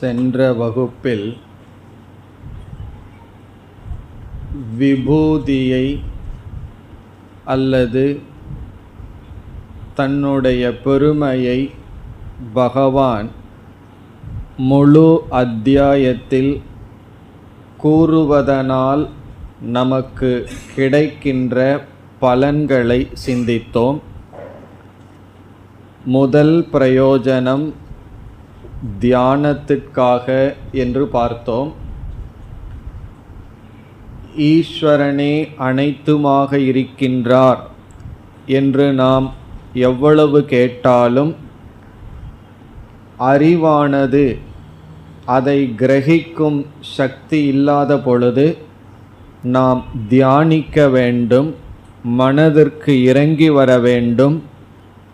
சென்ற வகுப்பில் விபூதியை அல்லது தன்னுடைய பெருமையை பகவான் முழு அத்தியாயத்தில் கூறுவதனால் நமக்கு கிடைக்கின்ற பலன்களை சிந்தித்தோம். முதல் பிரயோஜனம் தியானத்திற்காக என்று பார்த்தோம். ஈஸ்வரனே அனைத்துமாக இருக்கின்றார் என்று நாம் எவ்வளவு கேட்டாலும் அறிவானது அதை கிரகிக்கும் சக்தி இல்லாத பொழுது நாம் தியானிக்க வேண்டும், மனதிற்கு இறங்கி வர வேண்டும்.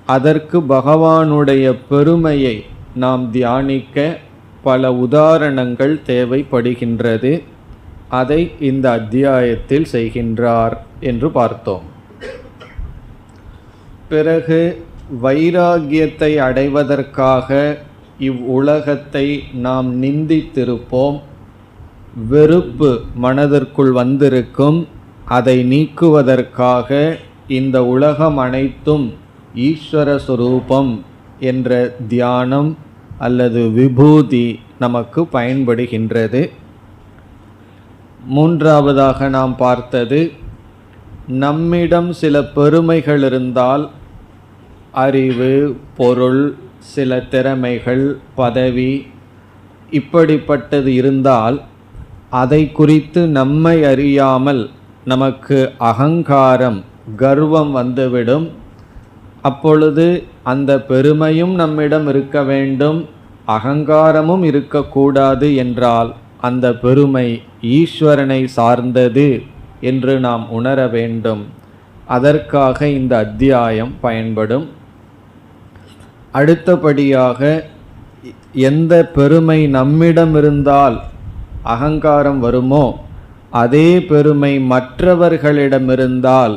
அதற்கு பகவானுடைய பெருமையை நாம் தியானிக்க பல உதாரணங்கள் தேவைப்படுகின்றது. அதை இந்த அத்தியாயத்தில் செய்கின்றார் என்று பார்த்தோம். பிறகு வைராகியத்தை அடைவதற்காக இவ்வுலகத்தை நாம் நிந்தித்திருப்போம். வெறுப்பு மனதிற்குள் வந்திருக்கும். அதை நீக்குவதற்காக இந்த உலகம் அனைத்தும் ஈஸ்வர சொரூபம் என்ற தியானம் அல்லது விபூதி நமக்கு பயன்படுகின்றது. மூன்றாவதாக நாம் பார்த்தது, நம்மிடம் சில பெருமைகள் இருந்தால், அறிவு, பொருள், சில திறமைகள், பதவி, இப்படிப்பட்டது இருந்தால் அதை குறித்து நம்மை அறியாமல் நமக்கு அகங்காரம், கர்வம் வந்துவிடும். அப்பொழுது அந்த பெருமையும் நம்மிடம் இருக்க வேண்டும், அகங்காரமும் இருக்கக்கூடாது என்றால் அந்த பெருமை ஈஸ்வரனை சார்ந்தது என்று நாம் உணர வேண்டும். அதற்காக இந்த அத்தியாயம் பயன்படும். அடுத்தபடியாக, எந்த பெருமை நம்மிடம் இருந்தால் அகங்காரம் வருமோ அதே பெருமை மற்றவர்களிடமிருந்தால்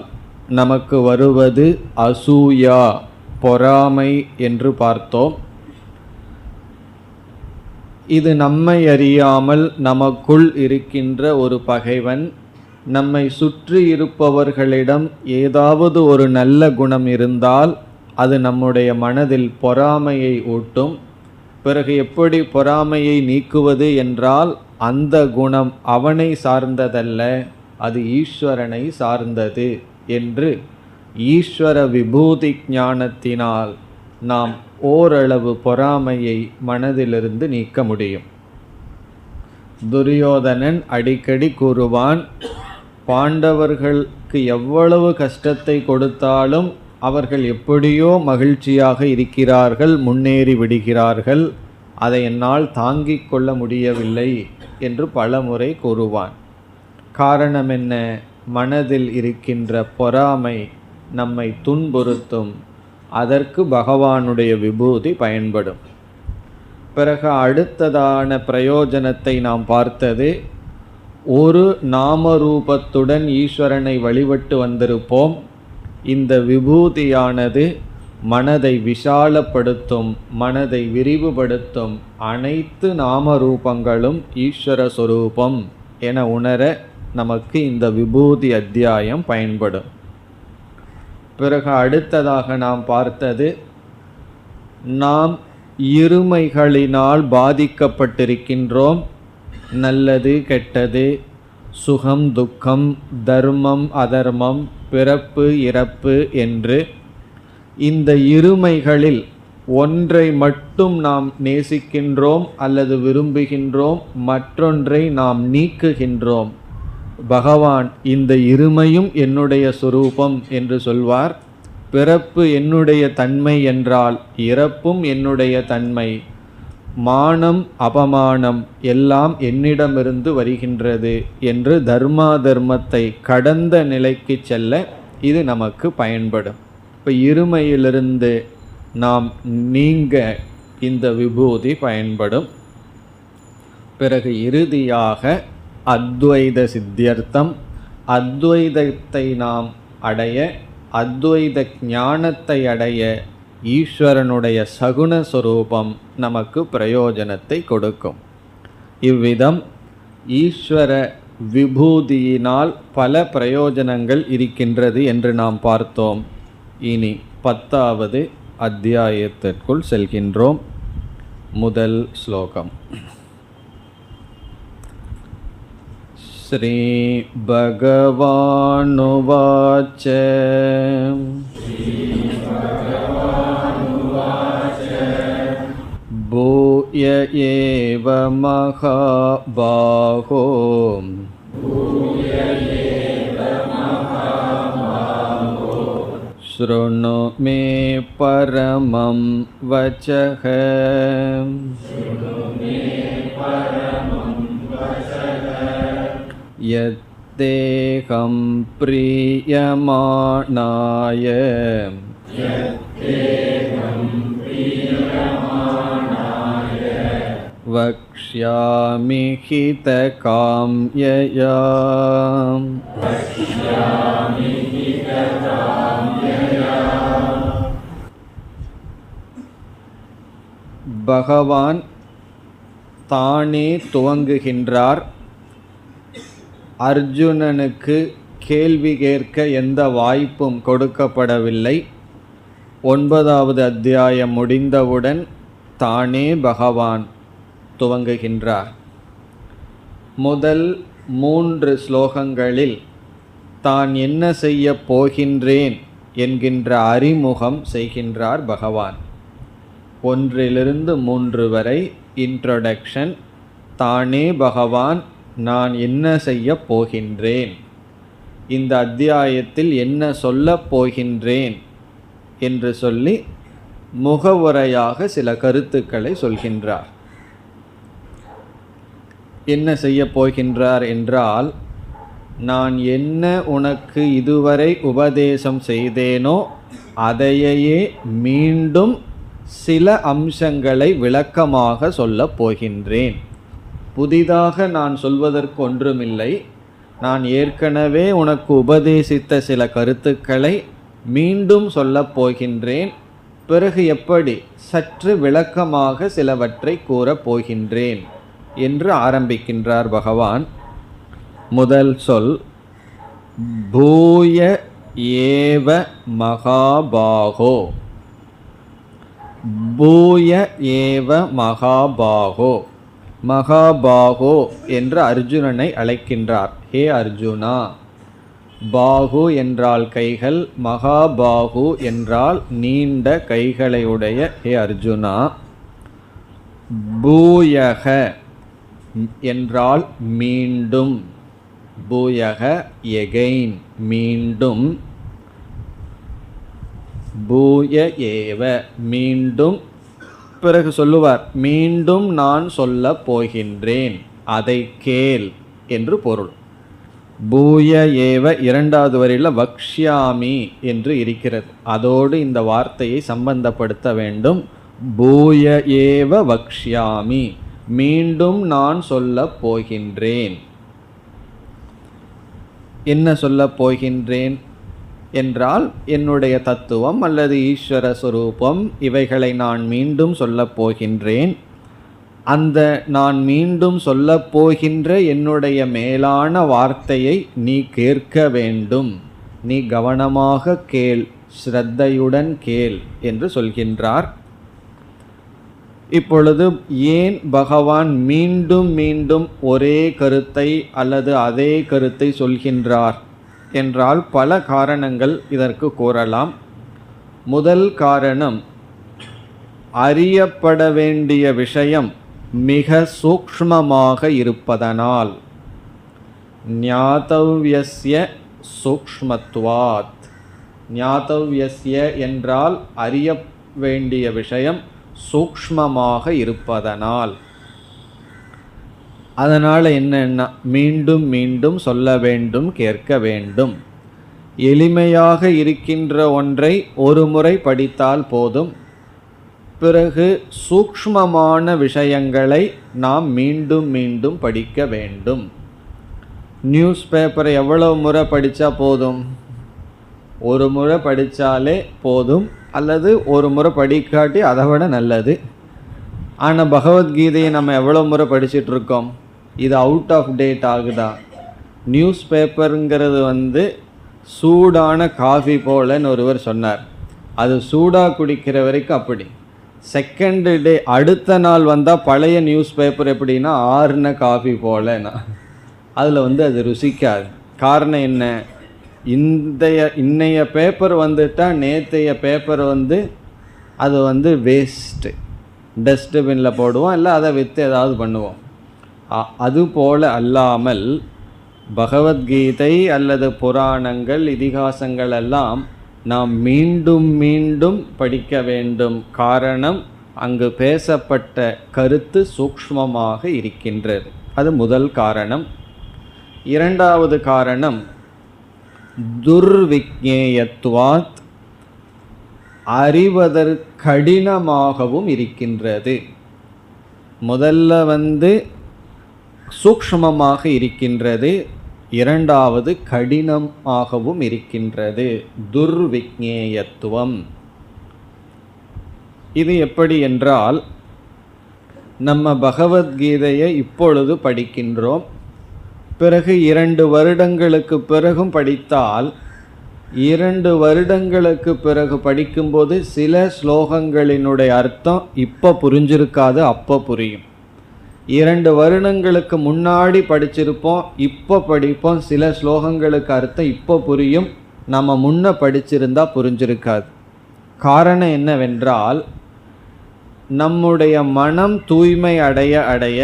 நமக்கு வருவது அசூயா, பொறாமை என்று பார்த்தோம். இது நம்மை அறியாமல் நமக்குள் இருக்கின்ற ஒரு பகைவன். நம்மை சுற்றி இருப்பவர்களிடம் ஏதாவது ஒரு நல்ல குணம் இருந்தால் அது நம்முடைய மனதில் பொறாமையை ஊட்டும். பிறகு எப்படி பொறாமையை நீக்குவது என்றால், அந்த குணம் அவனை சார்ந்ததல்ல, அது ஈஸ்வரனை சார்ந்தது என்று ஈஸ்வர விபூதி ஞானத்தினால் நாம் ஓரளவு பொறாமையை மனதிலிருந்து நீக்க முடியும். துரியோதனன் அடிக்கடி கூறுவான், பாண்டவர்களுக்கு எவ்வளவு கஷ்டத்தை கொடுத்தாலும் அவர்கள் எப்படியோ மகிழ்ச்சியாக இருக்கிறார்கள், முன்னேறி விடுகிறார்கள், அதை என்னால் தாங்கிக் கொள்ள முடியவில்லை என்று பலமுறை கூறுவான். காரணம் என்ன? மனதில் இருக்கின்ற பொறாமை நம்மை துன்புறுத்தும். அதற்கு பகவானுடைய விபூதி பயன்படும். பிறகு அடுத்ததான பிரயோஜனத்தை நாம் பார்த்தது, ஒரு நாமரூபத்துடன் ஈஸ்வரனை வழிபட்டு வந்திருப்போம். இந்த விபூதியானது மனதை விஷாலப்படுத்தும், மனதை விரிவுபடுத்தும். அனைத்து நாமரூபங்களும் ஈஸ்வர சொரூபம் என உணர நமக்கு இந்த விபூதி அத்தியாயம் பயன்படும். பிறகு அடுத்ததாக நாம் பார்த்தது, நாம் இருமைகளினால் பாதிக்கப்பட்டிருக்கின்றோம். நல்லது, கெட்டது, சுகம், துக்கம், தர்மம், அதர்மம், பிறப்பு, இறப்பு என்று இந்த இருமைகளில் ஒன்றை மட்டும் நாம் நேசிக்கின்றோம் அல்லது விரும்புகின்றோம், மற்றொன்றை நாம் நீக்குகின்றோம். பகவான் இந்த இருமையும் என்னுடைய சொரூபம் என்று சொல்வார். பிறப்பு என்னுடைய தன்மை என்றால் இறப்பும் என்னுடைய தன்மை. மானம், அபமானம் எல்லாம் என்னிடமிருந்து வருகின்றது என்று தர்மத்தை கடந்த நிலைக்கு செல்ல இது நமக்கு பயன்படும். இப்போ இருமையிலிருந்து நாம் நீங்க இந்த விபூதி பயன்படும். பிறகு இறுதியாக அத்வைத சித்தியர்த்தம், அத்வைதத்தை நாம் அடைய, அத்வைத ஞானத்தை அடைய ஈஸ்வரனுடைய சகுண சொரூபம் நமக்கு பிரயோஜனத்தை கொடுக்கும். இவ்விதம் ஈஸ்வர விபூதியினால் பல பிரயோஜனங்கள் இருக்கின்றது என்று நாம் பார்த்தோம். இனி 10வது அத்தியாயத்திற்குள் செல்கின்றோம். முதல் ஸ்லோகம். ஸ்ரீ பகவானுவாச்ச பூய ஏவ மகாபாஹோ ஸ்ருணு மே பரமம் வச்சஹ யத்தேஹம் ப்ரியமாணாய வக்ஷ்யாமி ஹிதகாம்யயா. பகவான் தானே துவங்குகின்றார். அர்ஜுனனுக்கு கேள்வி கேட்க எந்த வாய்ப்பும் கொடுக்கப்படவில்லை. 9வது அத்தியாயம் முடிந்தவுடன் தானே பகவான் துவங்குகின்றார். முதல் 3 ஸ்லோகங்களில் தான் என்ன செய்ய போகின்றேன் என்கின்ற அறிமுகம் செய்கின்றார் பகவான். 1லிருந்து 3 வரை இன்ட்ரோடக்ஷன். தானே பகவான் நான் என்ன செய்ய போகின்றேன், இந்த அத்தியாயத்தில் என்ன சொல்லப் போகின்றேன் என்று சொல்லி முகவுரையாக சில கருத்துக்களை சொல்கின்றார். என்ன செய்ய போகின்றார் என்றால், நான் என்ன உனக்கு இதுவரை உபதேசம் செய்தேனோ அதையே மீண்டும் சில அம்சங்களை விளக்கமாக சொல்லப் போகின்றேன். புதிதாக நான் சொல்வதற்கு ஒன்றுமில்லை. நான் ஏற்கனவே உனக்கு உபதேசித்த சில கருத்துக்களை மீண்டும் சொல்லப் போகின்றேன். பிறகு எப்படி சற்று விளக்கமாக சிலவற்றை கூறப் போகின்றேன் என்று ஆரம்பிக்கின்றார் பகவான். முதல் சொல் பூய ஏவ மகாபாகோ. பூய ஏவ மகாபாகோ. மகாபாகோ என்று அர்ஜுனனை அழைக்கின்றார். ஹே அர்ஜுனா. பாகு என்றால் கைகள், மகாபாகு என்றால் நீண்ட கைகளை உடைய ஹே அர்ஜுனா. பூயக என்றால் மீண்டும். பூயக எகைன், மீண்டும். பூய ஏவ மீண்டும். பிறகு சொல்லுவார், மீண்டும் நான் சொல்ல போகின்றேன், அதை கேள் என்று பொருள். பூய ஏவ 2வது வரியில் வக்ஷ்யாமி என்று இருக்கிறது. அதோடு இந்த வார்த்தையை சம்பந்தப்படுத்த வேண்டும். பூய ஏவ வக்ஷ்யாமி, மீண்டும் நான் சொல்ல போகின்றேன். என்ன சொல்ல போகின்றேன் என்றால், என்னுடைய தத்துவம் அல்லது ஈஸ்வர சுரூபம், இவைகளை நான் மீண்டும் சொல்லப் போகின்றேன். அந்த நான் மீண்டும் சொல்லப் போகின்ற என்னுடைய மேலான வார்த்தையை நீ கேட்க வேண்டும். நீ கவனமாக கேள், ஸ்ரத்தையுடன் கேள் என்று சொல்கின்றார். இப்பொழுது ஏன் பகவான் மீண்டும் மீண்டும் ஒரே கருத்தை அல்லது அதே கருத்தை சொல்கின்றார் என்றால், பல காரணங்கள் இதற்கு கூறலாம். முதல் காரணம், அறியப்பட வேண்டிய விஷயம் மிக சூக்ஷ்மமாக இருப்பதனால். ஞாதவ்யஸ்ய சூக்ஷ்மத்வாத். ஞாதவ்யஸ்ய என்றால் அறிய வேண்டிய விஷயம் சூக்ஷ்மமாக இருப்பதனால். அதனால் என்னன்னா, மீண்டும் மீண்டும் சொல்ல வேண்டும், கேட்க வேண்டும். எளிமையாக இருக்கின்ற ஒன்றை ஒரு முறை படித்தால் போதும். பிறகு சூக்ஷ்மமான விஷயங்களை நாம் மீண்டும் மீண்டும் படிக்க வேண்டும். நியூஸ் பேப்பரை எவ்வளவு முறை படித்தா போதும்? ஒரு முறை படித்தாலே போதும். அல்லது ஒரு முறை படிக்காட்டி அதை விட நல்லது. ஆனால் பகவத்கீதையை நம்ம எவ்வளோ முறை படிச்சுட்ருக்கோம்? இது அவுட் ஆஃப் டேட் ஆகுதா? நியூஸ் பேப்பருங்கிறது சூடான காஃபி போலன்னு ஒருவர் சொன்னார். அது சூடாக குடிக்கிற வரைக்கும் அப்படி. செகண்ட் டே அடுத்த நாள் வந்தால் பழைய நியூஸ் பேப்பர் எப்படின்னா ஆறுன காஃபி போலன்னா அதில் அது ருசிக்காது. காரணம் என்ன? இன்னைய பேப்பர் வந்துட்டால் நேற்றைய பேப்பர் அது வேஸ்ட்டு, டஸ்ட்பின்னில் போடுவோம், இல்லை அதை விற்று ஏதாவது பண்ணுவோம். அதுபோல் அல்லாமல் பகவத்கீதை அல்லது புராணங்கள் இதிகாசங்கள் எல்லாம் நாம் மீண்டும் மீண்டும் படிக்க வேண்டும். காரணம், அங்கு பேசப்பட்ட கருத்து சூக்ஷ்மமாக இருக்கின்றது. அது முதல் காரணம். இரண்டாவது காரணம், துர்விக்ஞேயத்வாத், அறிவதற்கு கடினமாகவும் இருக்கின்றது. முதல்ல சூக்ஷ்மமாக இருக்கின்றது, இரண்டாவது கடினமாகவும் இருக்கின்றது. துர்விக்ஞேயத்துவம். இது எப்படி என்றால், நம்ம பகவத்கீதையை இப்பொழுது படிக்கின்றோம். பிறகு 2 வருடங்களுக்கு பிறகும் படித்தால், 2 வருடங்களுக்கு பிறகு படிக்கும்போது சில ஸ்லோகங்களினுடைய அர்த்தம் இப்போ புரிஞ்சிருக்காது, அப்போ புரியும். 2 வருடங்களுக்கு முன்னாடி படிச்சிருப்போம், இப்போ படிப்போம், சில ஸ்லோகங்களுக்கு அர்த்தம் இப்போ புரியும், நம்ம முன்ன படிச்சிருந்தா புரிஞ்சிருக்காது. காரணம் என்னவென்றால், நம்முடைய மனம் தூய்மை அடைய அடைய,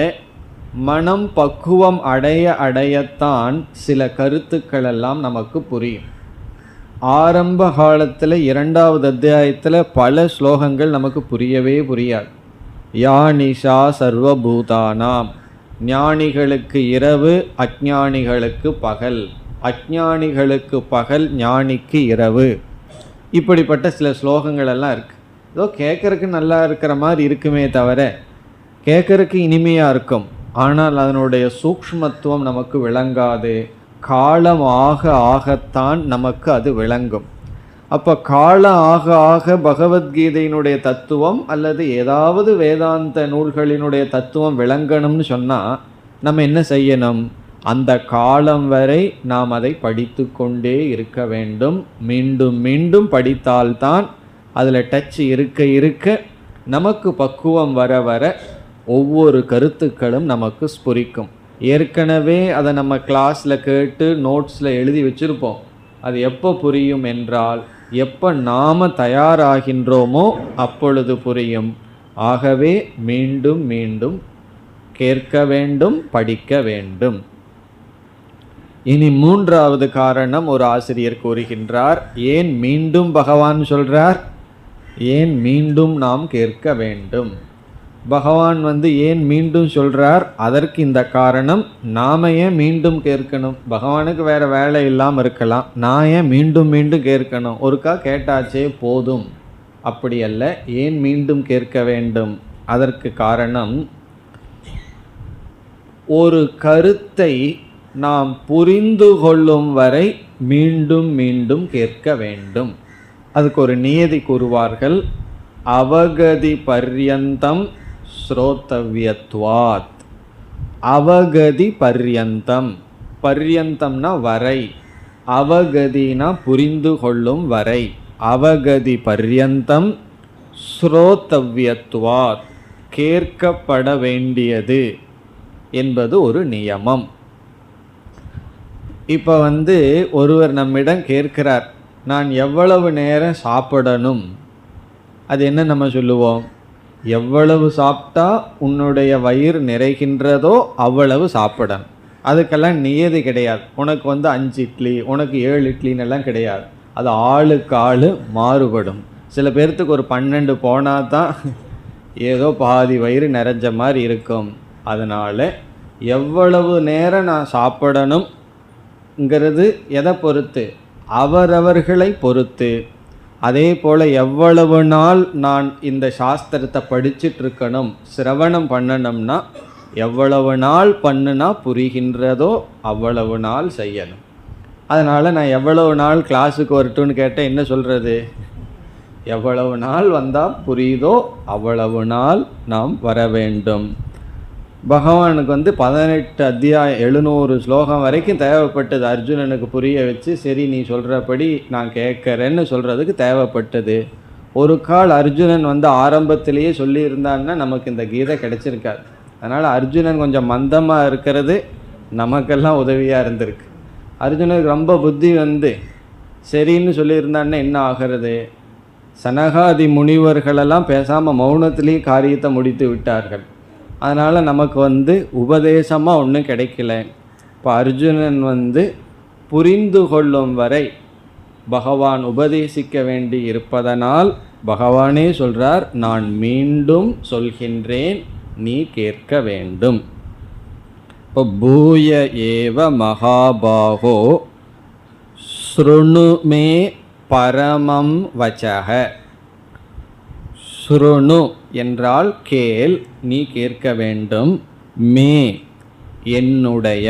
மனம் பக்குவம் அடைய அடையத்தான் சில கருத்துக்கள் எல்லாம் நமக்கு புரியும். ஆரம்ப காலத்தில் 2வது அத்தியாயத்தில் பல ஸ்லோகங்கள் நமக்கு புரியவே புரியாது. யா நிஷா சர்வபூதானாம், ஞானிகளுக்கு இரவு, அஞ்ஞானிகளுக்கு பகல், அஞ்ஞானிகளுக்கு பகல், ஞானிக்கு இரவு, இப்படிப்பட்ட சில ஸ்லோகங்கள் எல்லாம் இருக்குது. ஏதோ கேட்கறதுக்கு நல்லா இருக்கிற மாதிரி இருக்குமே தவிர, கேட்கறதுக்கு இனிமையாக இருக்கும், ஆனால் அதனுடைய சூக்ஷ்மத்துவம் நமக்கு விளங்காது. காலம் ஆக ஆகத்தான் நமக்கு அது விளங்கும். அப்போ காலம் ஆக ஆக பகவத்கீதையினுடைய தத்துவம் அல்லது ஏதாவது வேதாந்த நூல்களினுடைய தத்துவம் விளங்கணும்னு சொன்னால் நம்ம என்ன செய்யணும்? அந்த காலம் வரை நாம் அதை படித்து கொண்டே இருக்க வேண்டும். மீண்டும் மீண்டும் படித்தால்தான் அதில் டச் இருக்க இருக்க நமக்கு பக்குவம் வர வர ஒவ்வொரு கருத்துக்களும் நமக்கு ஸ்புரிக்கும். ஏற்கனவே அதை நம்ம கிளாஸில் கேட்டு நோட்ஸில் எழுதி வச்சுருப்போம். அது எப்போ புரியும் என்றால், எப்போ நாம் தயாராகின்றோமோ அப்பொழுது புரியும். ஆகவே மீண்டும் மீண்டும் கேட்க வேண்டும், படிக்க வேண்டும். இனி 3வது காரணம் ஒரு ஆசிரியர் கூறுகின்றார். ஏன் மீண்டும் பகவான் சொல்கிறார்? ஏன் மீண்டும் நாம் கேட்க வேண்டும்? பகவான் ஏன் மீண்டும் சொல்கிறார்? அதற்கு இந்த காரணம். நாம் ஏன் மீண்டும் கேட்கணும்? பகவானுக்கு வேறு வேலை இல்லாமல் இருக்கலாம், நான் ஏன் மீண்டும் மீண்டும் கேட்கணும்? ஒருக்கா கேட்டாச்சே போதும், அப்படி அல்ல. ஏன் மீண்டும் கேட்க வேண்டும்? அதற்கு காரணம், ஒரு கருத்தை நாம் புரிந்து கொள்ளும் வரை மீண்டும் மீண்டும் கேட்க வேண்டும். அதுக்கு ஒரு நியதி கூறுவார்கள். அவகதி பர்யந்தம் ஸ்ரோதவ்யத்வாத். அவகதி பர்யந்தம், பர்யந்தம்னா வரை, அவகதினா புரிந்து கொள்ளும் வரை. அவகதி பர்யந்தம் ஸ்ரோதவ்யத்வாத், கேட்கப்பட வேண்டியது என்பது ஒரு நியமம். இப்போ ஒருவர் நம்மிடம் கேட்கிறார், நான் எவ்வளவு நேரம் சாப்பிடணும்? அது என்ன நம்ம சொல்லுவோம்? எவ்வளவு சாப்பிட்டா உன்னுடைய வயிறு நிறைகின்றதோ அவ்வளவு சாப்பிடணும். அதுக்கெல்லாம் நியதி கிடையாது. உனக்கு 5 இட்லி, உனக்கு 7 இட்லின்னு எல்லாம் கிடையாது. அது ஆளுக்கு ஆள் மாறுபடும். சில பேர்த்துக்கு ஒரு 12 போனால் தான் ஏதோ பாதி வயிறு நிறைஞ்ச மாதிரி இருக்கும். அதனால் எவ்வளவு நேரம் நான் சாப்பிடணுங்கிறது எதை பொறுத்து? அவரவர்களை பொறுத்து. அதே போல் எவ்வளவு நாள் நான் இந்த சாஸ்திரத்தை படிச்சுட்ருக்கணும், சிரவணம் பண்ணணும்னா எவ்வளவு நாள் பண்ணுனா புரிகின்றதோ அவ்வளவு நாள் செய்யணும். அதனால் நான் எவ்வளவு நாள் கிளாஸுக்கு வரட்டும்னு கேட்டால் என்ன சொல்கிறது? எவ்வளவு நாள் வந்தால் புரியுதோ அவ்வளவு நாள் நாம் வர வேண்டும். பகவானுக்கு 18 அத்தியாயம் 700 ஸ்லோகம் வரைக்கும் தேவைப்பட்டது அர்ஜுனனுக்கு புரிய வச்சு, சரி நீ சொல்கிறபடி நான் கேட்குறேன்னு சொல்கிறதுக்கு தேவைப்பட்டது. ஒரு கால் அர்ஜுனன் ஆரம்பத்திலேயே சொல்லியிருந்தான்னா நமக்கு இந்த கீதை கிடைச்சிருக்காது. அதனால் அர்ஜுனன் கொஞ்சம் மந்தமாக இருக்கிறது நமக்கெல்லாம் உதவியாக இருந்திருக்கு. அர்ஜுனனுக்கு ரொம்ப புத்தி சரின்னு சொல்லியிருந்தான்னா என்ன ஆகிறது? சனகாதி முனிவர்களெல்லாம் பேசாமல் மௌனத்திலேயே காரியத்தை முடித்து விட்டார்கள். அதனால் நமக்கு உபதேசமாக ஒன்றும் கிடைக்கல. இப்போ அர்ஜுனன் புரிந்து கொள்ளும் வரை பகவான் உபதேசிக்க வேண்டி இருப்பதனால் பகவானே சொல்கிறார், நான் மீண்டும் சொல்கின்றேன், நீ கேட்க வேண்டும். இப்போ பூய ஏவ மகாபாகோ ஸ்ருணு மே பரமம் வச்சக. ஸ்ருணு என்றால் கேள், நீ கேட்க வேண்டும். மே என்னுடைய,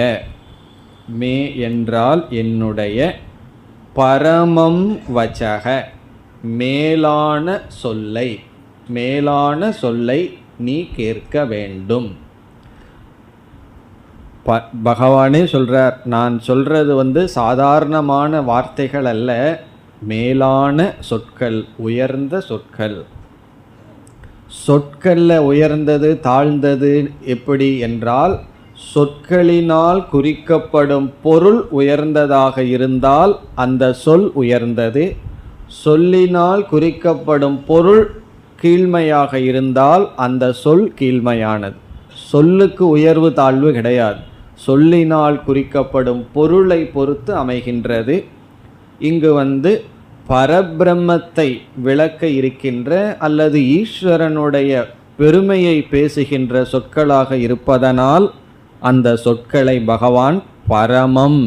மே என்றால் என்னுடைய, பரமம் வச்சக மேலான சொல்லை, மேலான சொல்லை நீ கேட்க வேண்டும். பகவானே சொல்கிறார், நான் சொல்கிறது சாதாரணமான வார்த்தைகள் அல்ல, மேலான சொற்கள், உயர்ந்த சொற்கள். சொற்களில் உயர்ந்தது தாழ்ந்தது எப்படி என்றால், சொற்களினால் குறிக்கப்படும் பொருள் உயர்ந்ததாக இருந்தால் அந்த சொல் உயர்ந்தது, சொல்லினால் குறிக்கப்படும் பொருள் கீழ்மையாக இருந்தால் அந்த சொல் கீழ்மையானது. சொல்லுக்கு உயர்வு தாழ்வு கிடையாது, சொல்லினால் குறிக்கப்படும் பொருளை பொறுத்து அமைகின்றது. இங்கு பரபிரம்மத்தை விளக்க இருக்கின்ற அல்லது ஈஸ்வரனுடைய பெருமையை பேசுகின்ற சொற்களாக இருப்பதனால் அந்த சொற்களை பகவான் பரமம்,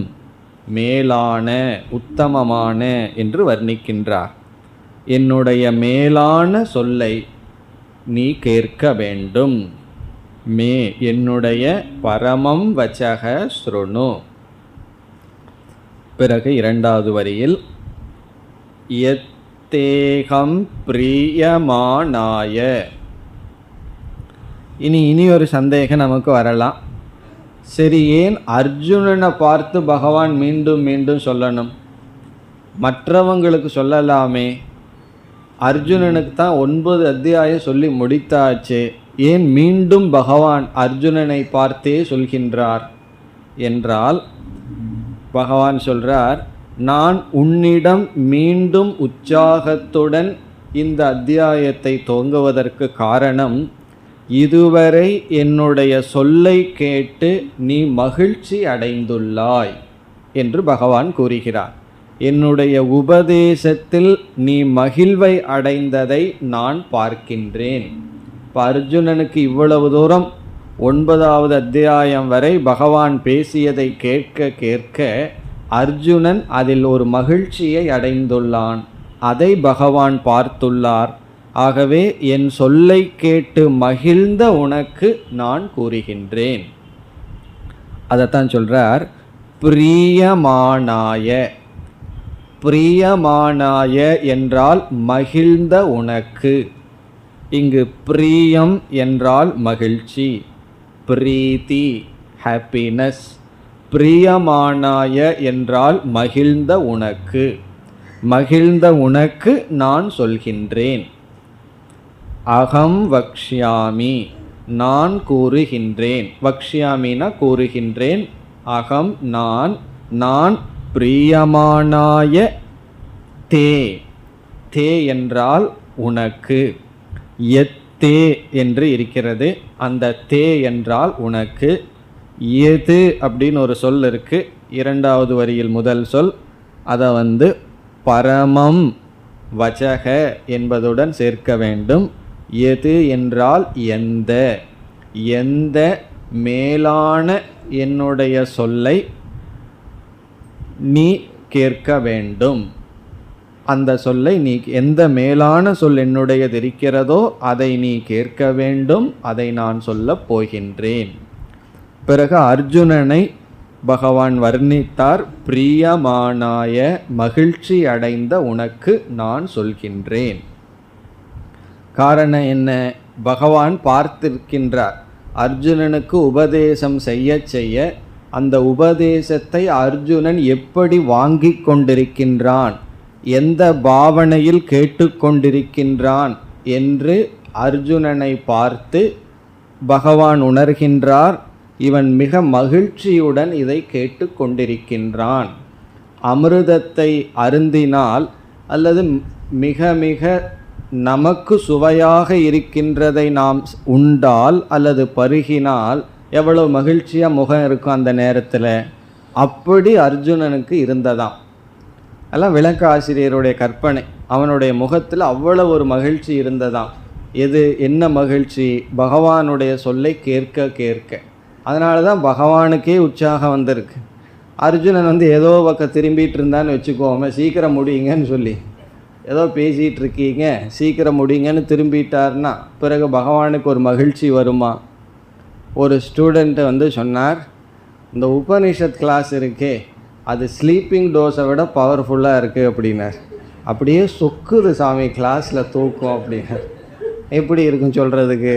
மேலான, உத்தமமான என்று வர்ணிக்கின்றார். என்னுடைய மேலான சொல்லை நீ கேட்க வேண்டும். மே என்னுடைய பரமம் வச்சக ஸ்ருணு. பிறகு 2வது வரியில் யத்தேகம் பிரியமானாய. இனி ஒரு சந்தேகம் நமக்கு வரலாம். சரி, ஏன் அர்ஜுனனை பார்த்து பகவான் மீண்டும் மீண்டும் சொல்லணும்? மற்றவங்களுக்கு சொல்லலாமே. அர்ஜுனனுக்கு தான் 9 அத்தியாயம் சொல்லி முடித்தாச்சு, ஏன் மீண்டும் பகவான் அர்ஜுனனை பார்த்தே சொல்கின்றார் என்றால், பகவான் சொல்றார், நான் உன்னிடம் மீண்டும் உற்சாகத்துடன் இந்த அத்தியாயத்தை துவங்குவதற்கு காரணம், இதுவரை என்னுடைய சொல்லை கேட்டு நீ மகிழ்ச்சி அடைந்துள்ளாய் என்று பகவான் கூறுகிறார். என்னுடைய உபதேசத்தில் நீ மகிழ்வை அடைந்ததை நான் பார்க்கின்றேன். இப்போ அர்ஜுனனுக்கு இவ்வளவு தூரம் 9வது அத்தியாயம் வரை பகவான் பேசியதை கேட்க கேட்க அர்ஜுனன் அதில் ஒரு மகிழ்ச்சியை அடைந்துள்ளான். அதை பகவான் பார்த்துள்ளார். ஆகவே என் சொல்லை கேட்டு மகிழ்ந்த உனக்கு நான் கூறுகின்றேன். அதைத்தான் சொல்றார், பிரியமானாய. பிரியமானாய என்றால் மகிழ்ந்த உனக்கு. இங்கு பிரியம் என்றால் மகிழ்ச்சி, பிரீதி, ஹாப்பினஸ். பிரியமானாய என்றால் மகிழ்ந்த உனக்கு. மகிழ்ந்த உனக்கு நான் சொல்கின்றேன். அகம் வக்ஷ்யாமி, நான் கூறுகின்றேன். வக்ஷ்யாமினா கூறுகின்றேன். அகம் நான், நான் பிரியமானாய தே. தே என்றால் உனக்கு. எத்தே என்று இருக்கிறது, அந்த தே என்றால் உனக்கு. எது அப்படின்னு ஒரு சொல் இருக்கு, 2வது வரியில் முதல் சொல். அதை பரமம் வச்சக என்பதுடன் சேர்க்க வேண்டும். எது என்றால் எந்த, எந்த மேலான என்னுடைய சொல்லை நீ கேட்க வேண்டும். அந்த சொல்லை நீ, எந்த மேலான சொல் என்னுடையது இருக்கிறதோ அதை நீ கேட்க வேண்டும். அதை நான் சொல்லப் போகின்றேன். பிறகு அர்ஜுனனை பகவான் வர்ணித்தார். பிரியமானாய, மகிழ்ச்சி அடைந்த உனக்கு நான் சொல்கின்றேன். காரணம் என்ன? பகவான் பார்த்திருக்கின்றார். அர்ஜுனனுக்கு உபதேசம் செய்ய செய்ய அந்த உபதேசத்தை அர்ஜுனன் எப்படி வாங்கி கொண்டிருக்கின்றான், எந்த பாவனையில் கேட்டுக்கொண்டிருக்கின்றான் என்று அர்ஜுனனை பார்த்து பகவான் உணர்கின்றார். இவன் மிக மகிழ்ச்சியுடன் இதை கேட்டு கொண்டிருக்கின்றான். அமிர்தத்தை அருந்தினால் அல்லது மிக மிக நமக்கு சுவையாக இருக்கின்றதை நாம் உண்டால் அல்லது பருகினால் எவ்வளவு மகிழ்ச்சியாக முகம் இருக்கும் அந்த நேரத்தில். அப்படி அர்ஜுனனுக்கு இருந்ததாம். எல்லாம் விளக்க ஆசிரியருடைய கற்பனை. அவனுடைய முகத்தில் அவ்வளவு ஒரு மகிழ்ச்சி இருந்ததாம். எது என்ன மகிழ்ச்சி? பகவானுடைய சொல்லை கேட்க கேட்க. அதனால தான் பகவானுக்கே உற்சாகம் வந்திருக்கு. அர்ஜுனன் ஏதோ பக்கம் திரும்பிட்டு இருந்தான்னு வச்சுக்கோமே, சீக்கிரம் முடியுங்கன்னு சொல்லி ஏதோ பேசிகிட்டு இருக்கீங்க, சீக்கிரம் முடியுங்கன்னு திரும்பிட்டார்னா பிறகு பகவானுக்கு ஒரு மகிழ்ச்சி வருமா? ஒரு ஸ்டூடெண்ட்டு சொன்னார், இந்த உபனிஷத் கிளாஸ் இருக்கே அது ஸ்லீப்பிங் டோஸை விட பவர்ஃபுல்லாக இருக்குது அப்படின்னார். அப்படியே சொக்குது சாமி கிளாஸில் தூக்கம் அப்படின்னார். எப்படி இருக்குன்னு சொல்கிறதுக்கு?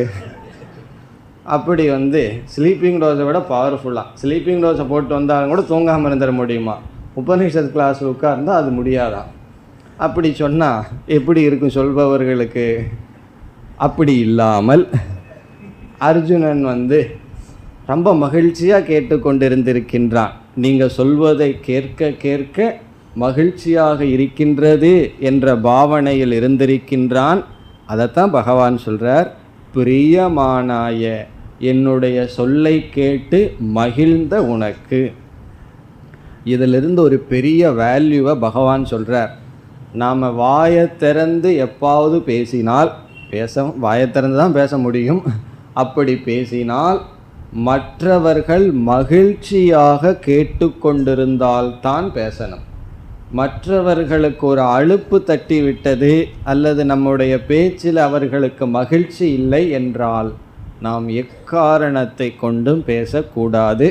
அப்படி ஸ்லீப்பிங் டோஸை விட பவர்ஃபுல்லாக, ஸ்லீப்பிங் டோஸை போட்டு வந்தாலும் கூட தூங்காமல் இருந்துட முடியுமா? உபனிஷத் கிளாஸில் உட்கார்ந்தால் அது முடியாதான். அப்படி சொன்னால் எப்படி இருக்கும் சொல்பவர்களுக்கு? அப்படி இல்லாமல் அர்ஜுனன் ரொம்ப மகிழ்ச்சியாக கேட்டுக்கொண்டிருந்திருக்கின்றான். நீங்கள் சொல்வதை கேட்க கேட்க மகிழ்ச்சியாக இருக்கின்றது என்ற பாவனையில் இருந்திருக்கின்றான். அதைத்தான் பகவான் சொல்கிறார், பிரியமானாய என்னுடைய சொல்லை கேட்டு மகிழ்ந்த உனக்கு. இதிலிருந்து ஒரு பெரிய வேல்யூவை பகவான் சொல்கிறார். நாம் வாயை திறந்து எப்பாவது பேசினால், வாயை திறந்து தான் பேச முடியும், அப்படி பேசினால் மற்றவர்கள் மகிழ்ச்சியாக கேட்டுக்கொண்டிருந்தால்தான் பேசணும். மற்றவர்களுக்கு ஒரு அலுப்பு தட்டி விட்டது அல்லது நம்முடைய பேச்சில் அவர்களுக்கு மகிழ்ச்சி இல்லை என்றால் நாம் எக்காரணத்தை கொண்டும் பேசக்கூடாது.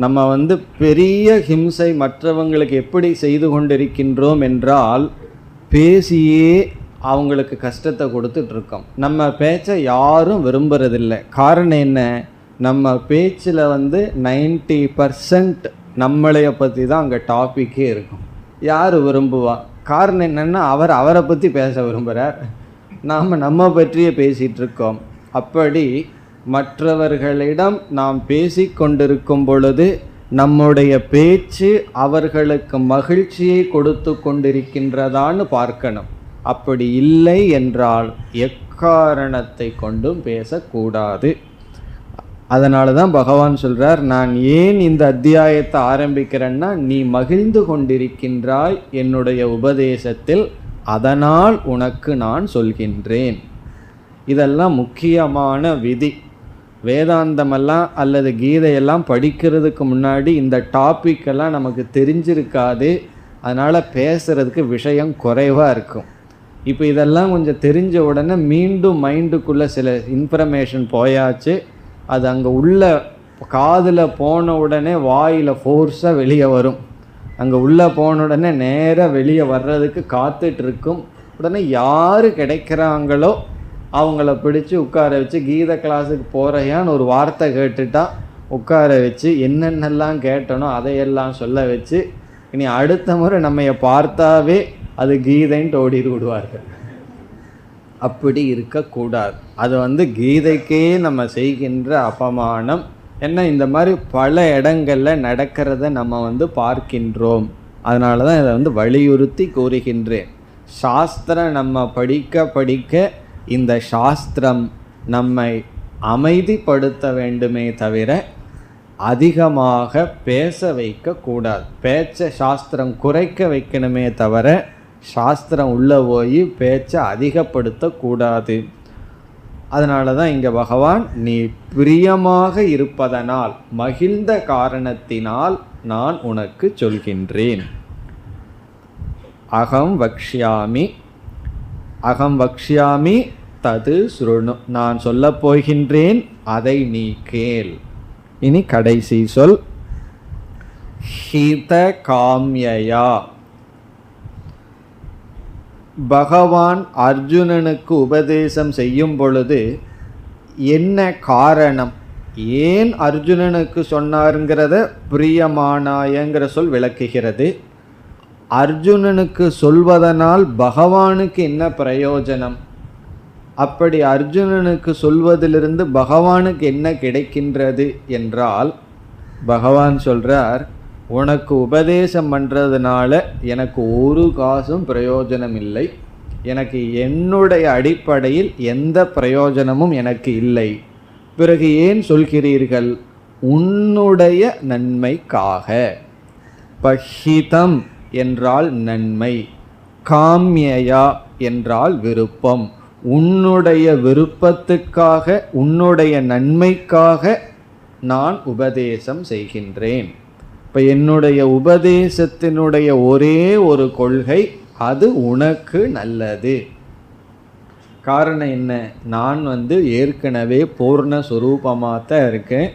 நம்ம பெரிய ஹிம்சை மற்றவங்களுக்கு எப்படி செய்து கொண்டிருக்கின்றோம் என்றால், பேசியே அவங்களுக்கு கஷ்டத்தை கொடுத்துட்ருக்கோம். நம்ம பேச்சை யாரும் விரும்புறதில்லை. காரணம் என்ன? நம்ம பேச்சில் 90% நம்மளைய பற்றி தான் அங்கே டாப்பிக்கே இருக்கும். யார் விரும்புவா? காரணம் என்னென்னா அவரை பற்றி பேச விரும்புகிறார், நாம் நம்ம பற்றியே பேசிகிட்டு இருக்கோம். அப்படி மற்றவர்களிடம் நாம் பேசி கொண்டிருக்கும் பொழுது நம்முடைய பேச்சு அவர்களுக்கு மகிழ்ச்சியை கொடுத்து கொண்டிருக்கின்றதான்னு பார்க்கணும். அப்படி இல்லை என்றால் எக்காரணத்தை கொண்டும் பேசக்கூடாது. அதனால தான் பகவான் சொல்கிறார், நான் ஏன் இந்த அத்தியாயத்தை ஆரம்பிக்கிறேன்னா, நீ மகிழ்ந்து கொண்டிருக்கின்றாய் என்னுடைய உபதேசத்தில், அதனால் உனக்கு நான் சொல்கின்றேன். இதெல்லாம் முக்கியமான விதி. வேதாந்தமெல்லாம் அல்லது கீதையெல்லாம் படிக்கிறதுக்கு முன்னாடி இந்த டாப்பிக்கெல்லாம் நமக்கு தெரிஞ்சிருக்காது. அதனால் பேசுகிறதுக்கு விஷயம் குறைவாக இருக்கும். இப்போ இதெல்லாம் கொஞ்சம் தெரிஞ்ச உடனே மீண்டும் மைண்டுக்குள்ளே சில இன்ஃபர்மேஷன் போயாச்சு. அது அங்கே உள்ள காதில் போன உடனே வாயில் ஃபோர்ஸாக வெளியே வரும். அங்கே உள்ளே போன உடனே நேராக வெளியே வர்றதுக்கு காத்துட்ருக்கும். உடனே யார் கிடைக்கிறாங்களோ அவங்கள பிடிச்சி உட்கார வச்சு, கீதை கிளாஸுக்கு போகிறையான்னு ஒரு வார்த்தை கேட்டுட்டா உட்கார வச்சு என்னென்னலாம் கேட்டனோ அதையெல்லாம் சொல்ல வச்சு, இனி அடுத்த முறை நம்மைய பார்த்தாவே அது கீதைன்ட்டு ஓடி விடுவார்கள். அப்படி இருக்கக்கூடாது. அது கீதைக்கே நம்ம செய்கின்ற அபமானம். ஏன்னா இந்த மாதிரி பல இடங்களில் நடக்கிறத நம்ம பார்க்கின்றோம். அதனால தான் இதை வலியுறுத்தி கூறுகின்றேன். சாஸ்திரம் நம்ம படிக்க படிக்க இந்த சாஸ்திரம் நம்மை அமைதிப்படுத்த வேண்டுமே தவிர அதிகமாக பேச வைக்கக்கூடாது. பேச்சை சாஸ்திரம் குறைக்க வைக்கணுமே தவிர சாஸ்திரம் உள்ளே போய் பேச்சை அதிகப்படுத்தக்கூடாது. அதனால தான் இங்கே பகவான், நீ பிரியமாக இருப்பதனால், மகிழ்ந்த காரணத்தினால் நான் உனக்கு சொல்கின்றேன். அகம் வக்ஷ்யாமி, அகம் வக்ஷ்யாமி தது ஸ்ருணு, நான் சொல்லப் போகின்றேன், அதை நீ கேள். இனி கடைசி சொல் ஹித காம்யயா. பகவான் அர்ஜுனனுக்கு உபதேசம் செய்யும் பொழுது என்ன காரணம், ஏன் அர்ஜுனனுக்கு சொன்னாருங்கிறத பிரியமானாயங்கிற சொல் விளக்குகிறது. அர்ஜுனனுக்கு சொல்வதனால் பகவானுக்கு என்ன பிரயோஜனம், அப்படி அர்ஜுனனுக்கு சொல்வதிலிருந்து பகவானுக்கு என்ன கிடைக்கின்றது என்றால், பகவான் சொல்றார், உனக்கு உபதேசம் பண்ணுறதுனால எனக்கு ஒரு காசும் பிரயோஜனம் இல்லை, எனக்கு என்னுடைய அடிப்படையில் எந்த பிரயோஜனமும் எனக்கு இல்லை. பிறகு ஏன் சொல்கிறீர்கள், உன்னுடைய நன்மைக்காக. பஹிதம் என்றால் நன்மை, காம்யயா என்றால் விருப்பம், உன்னுடைய விருப்பத்துக்காக உன்னுடைய நன்மைக்காக நான் உபதேசம் செய்கின்றேன். இப்போ என்னுடைய உபதேசத்தினுடைய ஒரே ஒரு கொள்கை, அது உனக்கு நல்லது. காரணம் என்ன, நான் ஏற்கனவே பூர்ண சுரூபமாக தான் இருக்கேன்,